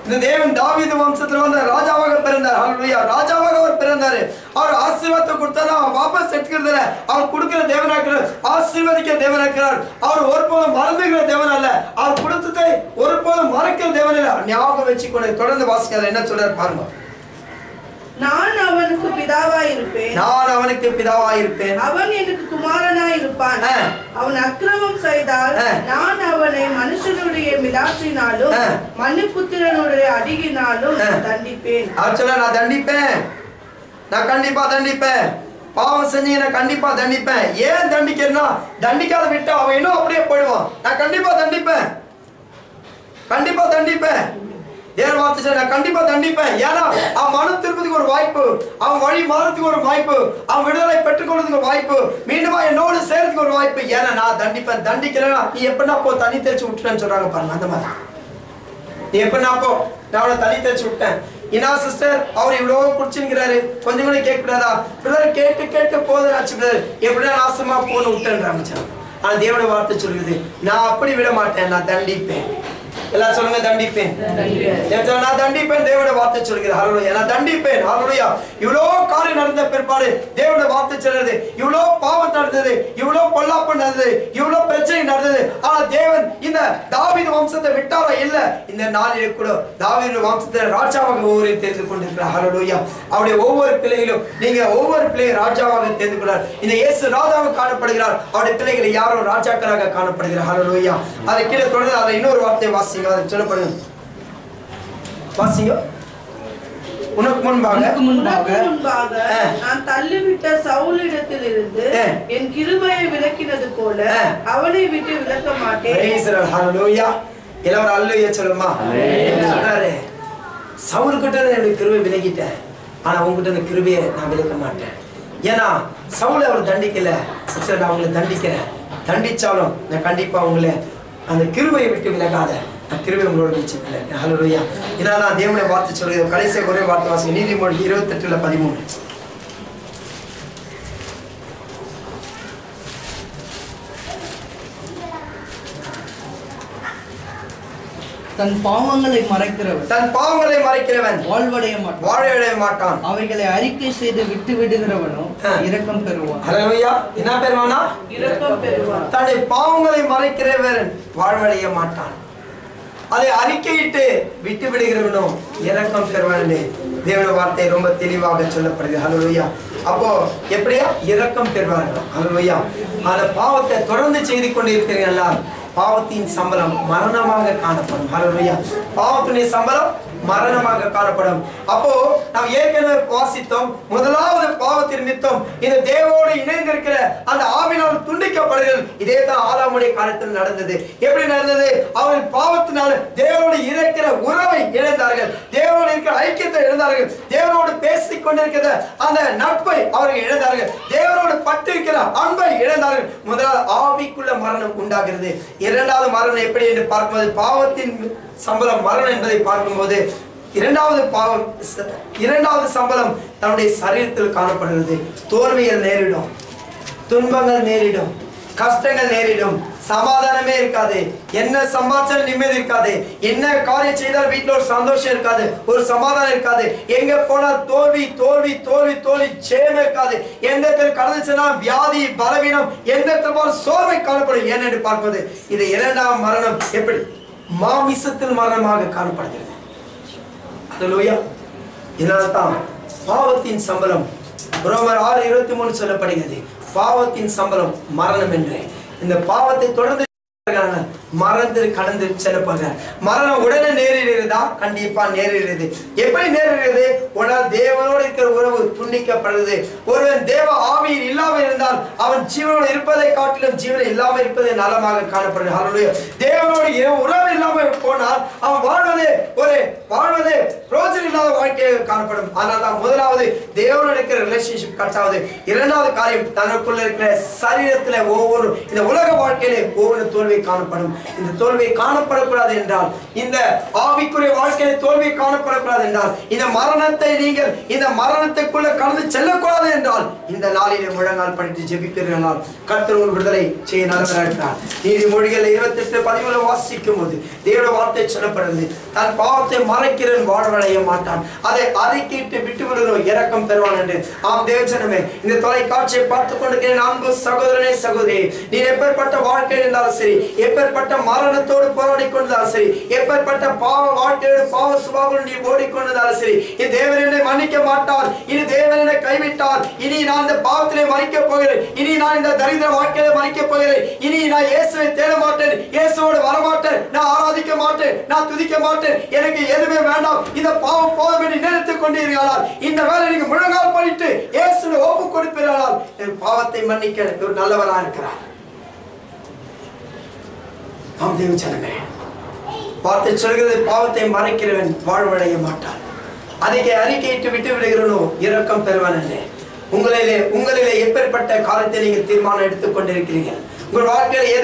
இந்த தேவன் தாவீது வம்சத்துல வந்த ராஜாவாக பிறந்தார். ஹல்லேலூயா. ராஜாவாக அவர் பிறந்தாரு. அவர் ஆசீர்வாதத்தை கொடுத்தாரு, அவர் வாபஸ் எடுக்கிறதுல அவர் கொடுக்கிற தேவனாக்கிறார், ஆசீர்வதிக்கிற தேவனாக்கிறார். அவர் ஒருபோதும் மறந்துகிற தேவன் அல்ல, அவர் கொடுத்ததை ஒருபோதும் மறக்கிற தேவன் அல்ல. ஞாபகம் வச்சுக்கொண்டு தொடர்ந்து வாசிக்க என்ன சொல்றாரு பாருங்க. நான் அவனுக்கு பிதாவாயிருப்பேன், அவன் எனக்கு குமாரனாயிருப்பான். அவன் அக்கிரமம் செய்தால் நான் அவனை மனுஷனுடைய மிலாற்றினாலும் மனுபுத்திரனுடைய அடியினாலும் தண்டிப்பேன். நான் தண்டிப்பேன், நான் கண்டிப்பா தண்டிப்பேன். பாவம் செஞ்சு நான் கண்டிப்பா தண்டிப்பேன். ஏன் தண்டிக்கிறேன்னா, தண்டிக்காத விட்டா அவன் இன்னும் அப்படியே போயிடுவான். நான் கண்டிப்பா தண்டிப்பேன், கண்டிப்பா தண்டிப்பேன். தேவன் வார்த்தை நான் கண்டிப்பா தண்டிப்பேன். ஏன்னா அவன் மனம் திருப்பதுக்கு ஒரு வாய்ப்பு, அவன் வழி மாறதுக்கு ஒரு வாய்ப்பு, அவன் விடுதலை பெற்றுக்கொள்றதுக்கு ஒரு வாய்ப்பு, மீண்டுமா என்னோடு சேர்றதுக்கு ஒரு வாய்ப்பு. ஏன்னா நான் தண்டிப்பேன். தண்டிக்கிறேன்னா நீ எப்படின்னா போ தண்ணி தேய்ச்சி விட்டுறேன்னு சொல்றாங்க பாருங்க. அந்த மாதிரி நீ எப்படின்னா போ, நான் அவனை தண்ணி தேய்ச்சி விட்டேன். இனா சிஸ்டர் அவர் இவ்வளவு குடிச்சுங்கிறாரு, கொஞ்சம் கூட கேட்க கூடாதா? பிரதர் கேட்டு கேட்டு போதாச்சு பிரதர், எப்படின்னா நாசமா போன்னு விட்டேன்றாங்க. ஆனா தேவனுடைய வார்த்தை சொல்லுது, நான் அப்படி விட மாட்டேன், நான் தண்டிப்பேன். எல்லாம் சொல்லுங்க, தண்டிப்பேன். நான் தண்டிப்பேன். தேவனுடைய வார்த்தை சொல்கிறது. ஹல்லேலூயா. நான் தண்டிப்பேன். ஹல்லேலூயா. இவ்வளோ காரியம் நடந்த பிற்பாடு தேவனுடைய வார்த்தை சொல்றது, இவ்வளோ பாவம் நடந்தது, இவ்வளோ பொல்லாப்பு நடந்தது, இவ்வளோ பிரச்சனை நடந்தது. ஆனா தேவன் இந்த தாவீது வம்சத்தை விட்டாரா? இல்ல. இந்த நாளிலே கூட தாவீது வம்சத்தை ராஜாவாக ஒவ்வொரு தெரிந்து கொண்டிருக்கிறார். ஹல்லேலூயா. அவருடைய ஒவ்வொரு பிள்ளைகளும் நீங்க ஒவ்வொரு பிள்ளையும் ராஜாவாக தெரிந்து கொள்ளார். இந்த இயேசு ராஜாவாக காணப்படுகிறார். அவருடைய பிள்ளைகளை யாரும் ராஜாக்களாக காணப்படுகிறார். ஹல்லேலூயா. அதை கீழே தொடர்ந்து அதை இன்னொரு வார்த்தை வாசிங்க. அதை சொல்லப்படுங்க, வாசிங்க. உனக்கு முன்பாக நான் தள்ளிவிட்ட சவுலிடத்தில் இருந்து என் கிருபையை விலக்கினது போல அவனை விட்டு விலக்க மாட்டேன். எல்லாரும் அல்லேலூயா சொல்லுமா. சொல்றாரு, சவுல் கிட்ட என்னுடைய கிருபை விலகிட்டேன், ஆனா உங்ககிட்ட இந்த கிருபையை நான் விலக்க மாட்டேன். ஏன்னா சவுலை அவர் தண்டிக்கல, சரி நான் உங்களை தண்டிக்கிறேன், தண்டிச்சாலும் நான் கண்டிப்பா உங்களை அந்த கிருபையை விட்டு விலகாத, நான் கிருபை உங்களோட வச்சுக்கிறேன். ஹல்லேலூயா. ஏன்னா நான் தேவனுடைய வார்த்தை சொல்றது, கடைசியாக ஒரே வார்த்தை வாசிங்க, நீதிமொழி 28:13. தன் பாவங்களை மறைக்கிறவன் வாழ்வடைய மாட்டான். அவைகளை அறிக்கை செய்து விட்டு விடுகிறவனோ இரக்கம் பெறுவான். ஹல்லேலூயா. என்ன பெறுவானா? இரக்கம் பெறுவான். தன்னுடைய பாவங்களை மறைக்கிறவன் வாழ்வடைய மாட்டான், அதை அறிக்கையிட்டு விட்டு விடுகிறவனோ இரக்கம் பெறுவான். தேவனுடைய வார்த்தை ரொம்ப தெளிவாக சொல்லப்படுது. ஹல்லேலூயா. அப்போ எப்படியா இரக்கம் பெறுவார்கள்? ஹல்லேலூயா. அந்த பாவத்தை தொடர்ந்து செய்து கொண்டிருக்கிறீர்களா, பாவத்தின் சம்பளம் மரணமாக காணப்படும். ஹல்லேலூயா. பாவத்தினுடைய சம்பளம் மரணமாக காணப்படும். அப்போ நாம் ஏற்கனவே வாசித்தோம், முதலாவது பாவத்தின் நிமித்தம் இந்த தேவோடு இணைந்திருக்கிற அந்த ஆவினால் துண்டிக்கப்படுகிறது. இதே தான் ஆதாமுடைய காலத்தில் நடந்தது. எப்படி நடந்தது? அவர்கள் பாவத்தினால் தேவனோடு இருக்கிற உறவை இழந்தார்கள், தேவனோடு இருக்கிற ஐக்கியத்தை இழந்தார்கள், தேவனோடு பேசிக் கொண்டிருக்கிற அந்த நட்பை அவர்கள் இழந்தார்கள், தேவனோடு பட்டிருக்கிற அன்பை இழந்தார்கள். முதலாவது ஆவிக்குள்ள மரணம் உண்டாகிறது. இரண்டாவது மரணம் எப்படி என்று பார்க்கும்போது, பாவத்தின் சம்பளம் மரணம் என்பதை பார்க்கும்போது, இரண்டாவது சம்பளம் தன்னுடைய சரீரத்தில் காணப்படுகிறது. தோல்விகள் நேரிடும், துன்பங்கள் நேரிடும், கஷ்டங்கள் நேரிடும், சமாதானமே இருக்காது, என்ன சம்பாதிச்சாலும் நிம்மதி இருக்காது, என்ன காரியம் செய்தால் வீட்டில் ஒரு சந்தோஷம் இருக்காது, ஒரு சமாதானம் இருக்காது, எங்க போனால் தோல்வி தோல்வி தோல்வி தோல்வி, ஜெயம் இருக்காது, எந்த இடத்தில் கடந்துச்சுன்னா வியாதி பலவீனம், எந்த இடத்துல சோர்வை காணப்படும். ஏனென்று பார்ப்பது, இது இரண்டாம் மரணம் எப்படி மாமிசத்தில் மரணமாக காணப்படுகிறது. ஹல்லேலூயா. இதனால்தான் பாவத்தின் சம்பளம் ரோமர் 6:23 சொல்லப்படுகிறது, பாவத்தின் சம்பளம் மரணம் என்று. இந்த பாவத்தை தொடர்ந்து மறந்து கடந்து செல்லப்படுற மரணம் உடனே நேரிடுகிறதா? கண்டிப்பா நேரிடுகிறது. எப்படி நேரிடுகிறது? உடனே தேவனோடு இருக்கிற உறவு துண்டிக்கப்படுகிறது. ஒருவன் தேவ ஆவியில் இல்லாமல் இருந்தால் அவன் ஜீவனோடு இருப்பதை காட்டிலும் ஜீவனை இல்லாமல் இருப்பதை நலமாக காணப்படுகிறது. ஹல்லேலூயா. தேவனோடு உறவு இல்லாமல் போனால் அவன் வாழ்வதே பிரோஜனம் இல்லாத வாழ்க்கையாக காணப்படும். ஆனால் தான் முதலாவது தேவனோடு இருக்கிற ரிலேஷன்ஷிப் கட்டாவது. இரண்டாவது காரியம், தனக்குள்ள இருக்கிற சரீரத்துல ஒவ்வொரு இந்த உலக வாழ்க்கையிலே ஒவ்வொரு தோல்வி காணப்படும். இந்த தோல்வி காணப்படக்கூடாது என்றால், இந்த ஆவிக்குரிய வாழ்க்கையில தோல்வி காணப்படக்கூடாது என்றால், இந்த மரணத்தை நீங்கள் இந்த மரணத்துக்குள்ள கடந்து செல்லக்கூடாது என்றால், இந்த நாளிலே முழங்கால் படித்து ஜெபிப்பீர்களால் கர்த்தர் உங்கள் விடுதலை செய்ய நல்லவராக இருக்கிறார். நீதிமொழிகள் 28:13 வாசிக்கும் போது தேவனுடைய வார்த்தை சொல்லப்படுகிறது, தன் பாவத்தை மறைக்கிறவன் வாழ்வடைய மாட்டான், அதை அறிக்கையிட்டு விட்டு விடுகிறவன் இரக்கம் பெறுவான் என்று. ஆம் தேவஜனமே, இந்த தொலைக்காட்சியை பார்த்துக் கொண்டிருக்கிற அன்பு சகோதரனே சகோதரி, நீ எப்பேற்பட்ட வாழ்க்கையில் இருந்தாலும் சரி, எப்பேற்பட்ட மரணத்தோடு போராடி கொண்டிருந்தாலும் சரி, எப்பேற்பட்ட பாவ வாழ்க்கையோடு பாவ சுபாவம் நீ ஓடிக்கொண்டிருந்தாலும் சரி, இந்த தேவன் என்னை மன்னிக்க மாட்டார், இனி தேவன் என்னை கைவிட்டார், இனி நான் இந்த பாவத்திலே மறிக்க போகிறேன், இனி நான் இந்த தரித்திர வாழ்க்கையிலே மறிக்க போகிறேன், இனி நான் இயேசுவை தேட மாட்டேன், இயேசுவோடு வரமாட்டேன், நான் ஆராதிக்க மாட்டேன், நான் துதிக்க மாட்டேன், எனக்கு எதுவுமே வேண்டாம், இந்த பாவம் போதும் என்று நினைத்துக் கொண்டீர்களால், இந்த வேலை நீங்க முழங்கால் பண்ணிட்டு இயேசுவை ஒப்பு கொடுப்பீர்களால், என் பாவத்தை மன்னிக்க ஒரு நல்லவராக இருக்கிறார். நாம் தேவஜனமே, வார்த்தை சொல்கிறது, பாவத்தை மறைக்கிறவன் வாழ்வடைய மாட்டான், அதை அறிக்கையிட்டு விட்டு விடுகிறனோ இரக்கம் பெறுவான் என்று. உங்களிலே எப்பேற்பட்ட காலத்தை நீங்கள் தீர்மானம் எடுத்துக் கொண்டிருக்கிறீர்கள்? உங்கள் வாழ்க்கையில்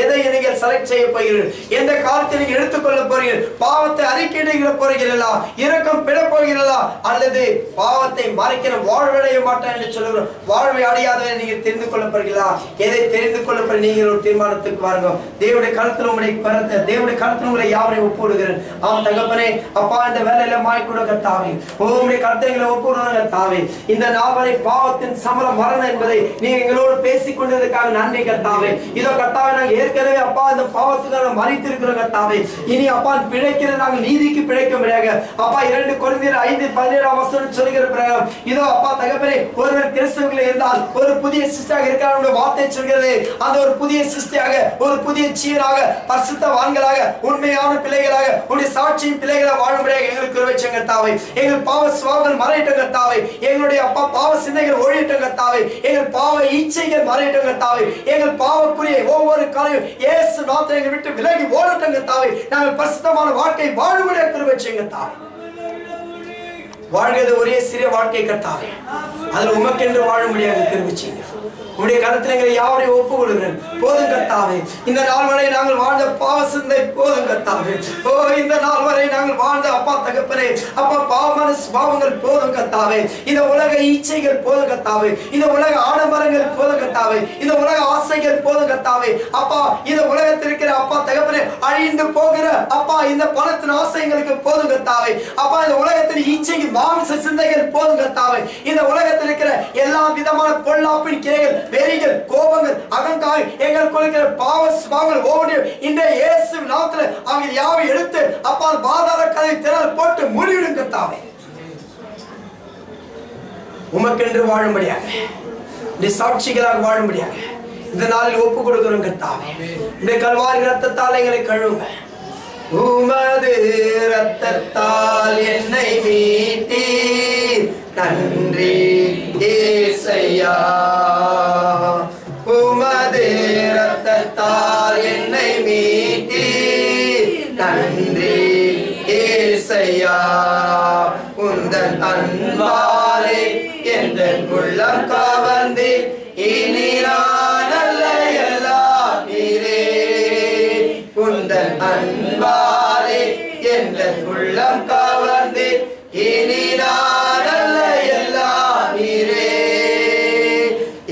எதை நீங்கள் செலக்ட் செய்ய போகிறீர்கள்? எந்த காலத்தை நீங்கள் எடுத்துக்கொள்ள போகிறீர்கள்? பாவத்தை அறிக்கையிட போகிறீர்களா? இரக்கம் பெற போகிறீர்களா? அல்லது பாவத்தை மறைக்கிற வாழ்வடைய மாட்டான் என்று சொல்லுகிறோம், வாழ்வை அடையாதவரை நீங்கள் தெரிந்து கொள்ள போகிறீர்களா? எதை தெரிந்து கொள்ள போற நீங்கள் ஒரு தீர்மானத்துக்கு வாருங்க. தேவனுடைய கருத்தில் உங்களை யாவரையும் ஒப்புடுகிறேன். ஆம் தகப்பனே, அப்பா, இந்த வேலையில மாய்க்கூட கத்தாவே, உங்களுடைய கருத்தைகளை ஒப்புடுவாங்க கத்தாவே. இந்த நாவலை பாவத்தின் சம்பளம் மரணம் என்பதை நீங்க எங்களோடு பேசிக் கொண்டதற்காக நன்றி கத்தாவே. இதோ கத்தாவே, நாங்கள் ஏற்கனவே அப்பா இந்த பாவத்துக்காக மறித்திருக்கிற கர்த்தாவே, இனி அப்பா பிழைக்கிற நாங்கள் நீதிக்கு பிழைக்க முடியாது. அப்பா 2 கொரிந்தியர் 5:17 சொல்லுகிற பிரகாரம், இதோ அப்பா தகப்பனே, ஒருவர் கிறிஸ்துவில் இருந்தால் ஒரு புதிய சிருஷ்டியாக இருக்கிறார் வார்த்தை சொல்கிறது. அந்த ஒரு புதிய சிருஷ்டியாக, ஒரு புதிய ஜீவனாக, பரிசுத்தவான்களாக, உண்மையான பிள்ளைகளாக, உடைய சாட்சியின் பிள்ளைகளாக வாழும்படியாக எங்களுக்கு கிருபை செய்யுங்க கர்த்தாவே. எங்கள் பாவ சுபாவங்கள் மறையட்டும் கர்த்தாவே. எங்களுடைய அப்பா பாவ சிந்தைகள் ஒழியட்டும் கர்த்தாவே. எங்கள் பாவ இச்சைகள் மறையட்டும் கர்த்தாவே. எங்கள் பாவக்குரிய ஒவ்வொரு கால யாரையும் இயேசு நாமத்தில் எங்களை விட்டு விலகி ஓடட்டும் கர்த்தாவே. நாங்கள் பரிசுத்தமான வாழ்க்கை வாழும்படியாக கிருபை செய்யுங்க கர்த்தாவே. வாழ்கிறது ஒரே சிறிய வாழ்க்கை கர்த்தாவே, அதுல உமக்கென்று வாழும்படியாக கிருபை செய்யுங்க. உடைய கருத்தில் எங்களை யாரையும் ஒப்பு கொடுக்கிறேன். போதும் கர்த்தாவே, இந்த நாள் வரை நாங்கள் வாழ்ந்த பாவ சிந்தை போதும் கர்த்தாவே. ஓ, இந்த நாள் வரை நாங்கள் வாழ்ந்த அப்பா தகப்பனே, அப்பா பாவமான சுபாவங்கள் போதும் கர்த்தாவே. இந்த உலக இச்சைகள் போதும் கர்த்தாவே. இந்த உலக ஆடம்பரங்கள் போதும் கர்த்தாவே. இந்த உலக ஆசைகள் போதும் கர்த்தாவே. அப்பா, இந்த உலகத்தில் இருக்கிற அப்பா தகப்பனே அழிந்து போகிற அப்பா இந்த பணத்தின் ஆசைகளுக்கு போதும் கர்த்தாவே. அப்பா, இந்த உலகத்தின் இச்சைகள் மாமிச சிந்தைகள் போதும் கர்த்தாவே. இந்த உலகத்தில் இருக்கிற எல்லா விதமான பொல்லாப்பின் கிரைகள், வெறிகள், கோபங்கள், அகங்காரம், எங்கள் கொடுக்கிற பாவ சுபாவங்கள் ஒவ்வொன்றையும் இந்த இயேசு நாமத்தில் அவங்க யாவை எடுத்து அப்பா பாதாள கதை திறல் போட்டு முடிவிடும் கர்த்தாவே. உமக்கென்று வாழும்படியாக, இந்த சாட்சிகளாக வாழும்படியாக இந்த நாளில் ஒப்பு கொடுக்கிறோம் கர்த்தாவே. இந்த கல்வாரி ரத்தத்தால் எங்களை கழுவுங்க. உமது ரத்தத்தால் என்னை மீட்டீர், நன்றி ஏசையா. உமது ரத்தத்தால் என்னை மீட்டீர், நன்றி ஏசையா. உந்தன் அன்பாலே எந்தன் உள்ளம் கவர்ந்து இனி நான் அல்ல எல்லாம் நீரே. உந்தன் அன்பாலே எந்தன் உள்ளம் கவர்ந்து இனி நான் அல்ல எல்லாம் நீரே.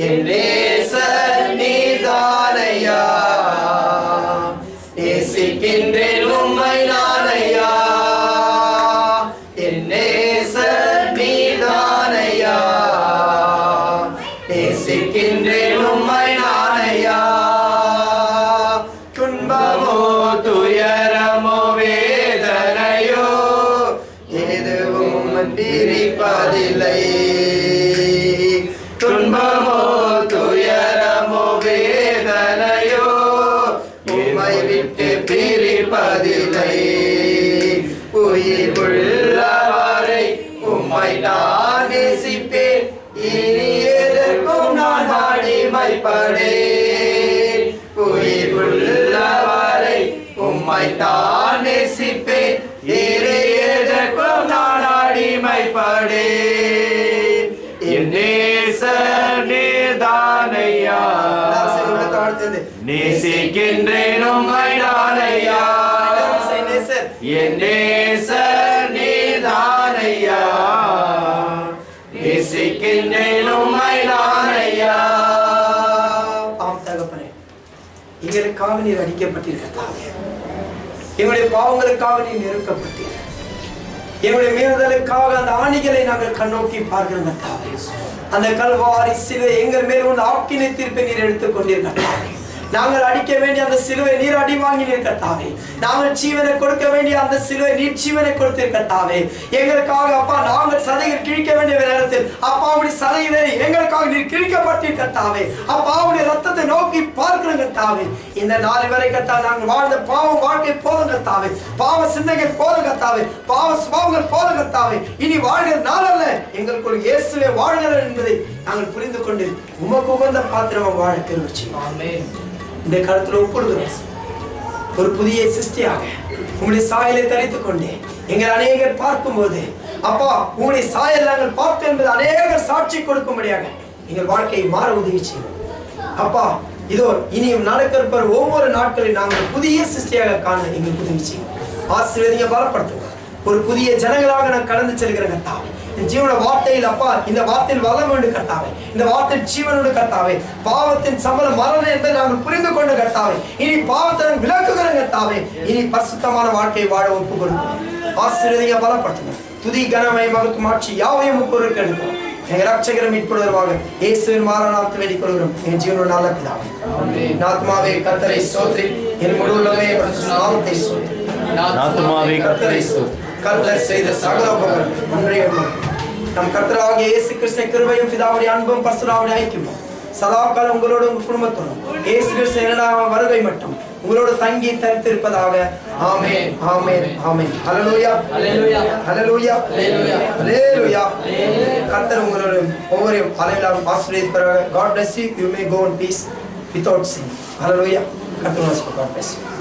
என் நேசர் நீதானையா, நேசிக்கின்றேன் உம்மை நானையா. என் நேசர் நீதானையா, நேசிக்கின்றேன் உம்மை நானையா. துன்பமோ துயரமோ வேதனையோ எதுவும் பிரிப்பதில்லை. துன்பமோ துயரமோ வேதனையோ உம்மை விட்டு பிரிப்பதில்லை. உயிர் உள்ளவரை உம்மை நான் நேசிப்பேன், இனி எதற்கும் நான் அடிமைப்படேன். உயிர் உள்ளவரை உம்மை நான் நேசிப்பேன், இனி எதற்கும் நான் அடிமைப்படேன். என் நேசர் நீதானையா, நேசிக்கின்றேன் உம்மை நானையா. என் நேசர் நீதானையா, நேசிக்கின்றேன் உம்மை நானையா. ஆம் தகப்பனே, எங்களுக்காக நீர் அடிக்கப்பட்டிருக்கிறாய். எங்களுடைய பாவங்களுக்காக நீர் நெருக்கப்பட்டீர். எங்களுடைய மீறுதலுக்காக அந்த ஆணிகளை நாங்கள் கண்ணோக்கி பார்க்கிறோம். அந்த கல்வாரி சிலுவை எங்கள் மேல் உள்ள ஆக்கினை தீர்ப்பை நீர் எடுத்துக் கொண்டிருக்கிறாய். நாங்கள் அடிக்க வேண்டிய அந்த சிலுவை நீர் அடி வாங்கினீர் கர்த்தாவே. நாங்கள் ஜீவனை கொடுக்க வேண்டிய அந்த சிலுவை நீர் ஜீவனை கொடுத்தீர் கர்த்தாவே. எங்களுக்காக அப்பா நாங்கள் சதையில் கிழிக்க வேண்டிய நேரத்தில் அப்பாவுடைய சதையிலே எங்களுக்காக நீர் கிழிக்கப்பட்டீர் கர்த்தாவே. அப்பாவுடைய ரத்தத்தை நோக்கி பார்க்கிறோம் கர்த்தாவே. இந்த நாள் வரை கர்த்தாவே நாங்கள் வாழ்ந்த பாவ வாழ்க்கை போதும் கர்த்தாவே. பாவ சிந்தைகள் போதும் கர்த்தாவே. பாவ சுபாவங்கள் போதும் கர்த்தாவே. இனி வாழ்கிற நாள் அல்ல, எங்களுக்குள் இயேசுவே வாழ்கிறார் என்பதை நாங்கள் புரிந்து கொண்டு உமக்கு உகந்த பாத்திரமாக வாழ கிருபை செய்யும். ஆமென். இந்த காலத்தில் ஒப்புடுகிறோம். ஒரு புதிய சிருஷ்டியாக உங்களுடைய சாயலை தரித்துக் கொண்டு எங்கள் அநேகர் பார்க்கும்போது அப்பா உங்களுடைய சாயல் நாங்கள் பார்த்தோம் என்பது அநேகர் சாட்சி கொடுக்கும்படியாக எங்கள் வாழ்க்கையை மாற உதவி செய்யும். அப்பா இதோ இனியும் நடக்கிற ஒவ்வொரு நாட்களில் நாங்கள் புதிய சிருஷ்டியாக காண எங்களுக்கு உதவி செய்யும். ஆசீர்வதிங்க, பலப்படுத்துங்க. ஒரு புதிய ஜனங்களாக நான் கடந்து செல்கிற கர்த்தாவே, ஜீவன வார்த்தையில் அப்பா இந்த வார்த்தையில் வளம் வேண்டும் கர்த்தாவே. இந்த வார்த்தையில் ஜீவனோடு கர்த்தாவே. பாவத்தின் சம்பளம் மரணம் என்பதை நாங்கள் புரிந்து கொண்ட கர்த்தாவே. இனி பாவத்தை விலக்குகிற கர்த்தாவே. இனி பரிசுத்தமான வாழ்க்கையை வாழ ஒப்பு கொடுக்கும். ஆசீர்வதிங்க, பலப்படுத்துங்க. துதி கனமை மகத்துவம் ஆட்சி யாவையும் பொருட்கள் எடுக்கிறோம். எங்கள் ரட்சகரை மீட்படுவதற்காக இயேசுவின் மாறாநாமத்தில் வேண்டிக் கொள்கிறோம். என் ஜீவனோடு நல்ல பிதாவே. என் ஆத்துமாவே கர்த்தரை ஸ்தோத்திரி, என் முழு உள்ளமே நாமத்தை ஸ்தோத்திரி. ஆத்துமாவே கர்த்தரை ஸ்தோத்திரி. கர்த்தர் செய்த சகல உபகாரம் ஒன்றே ஒன்று. நம் கர்த்தராகிய இயேசு கிறிஸ்துவின் கிருபையும் பிதாவுடைய அன்பும் பரிசுத்தமாவுடைய ஐக்கியமும் சதா காலம் உங்களோடு உங்கள் குடும்பத்தோடும் இயேசு கிறிஸ்து இரண்டாம் வருகை மட்டும் உங்களோடு தங்கி தரித்திருப்பதாக. ஆமென், ஆமென், ஆமென். ஹல்லேலூயா, ஹல்லேலூயா, ஹல்லேலூயா, ஹல்லேலூயா. கர்த்தர் உங்களோடு ஒவ்வொருவரையும் அளவில்லாமல் ஆசீர்வதிப்பாராக. God bless you. You may go in peace without sin. Hallelujah. கர்த்தர் உங்களை ஆசீர்வதிப்பார்.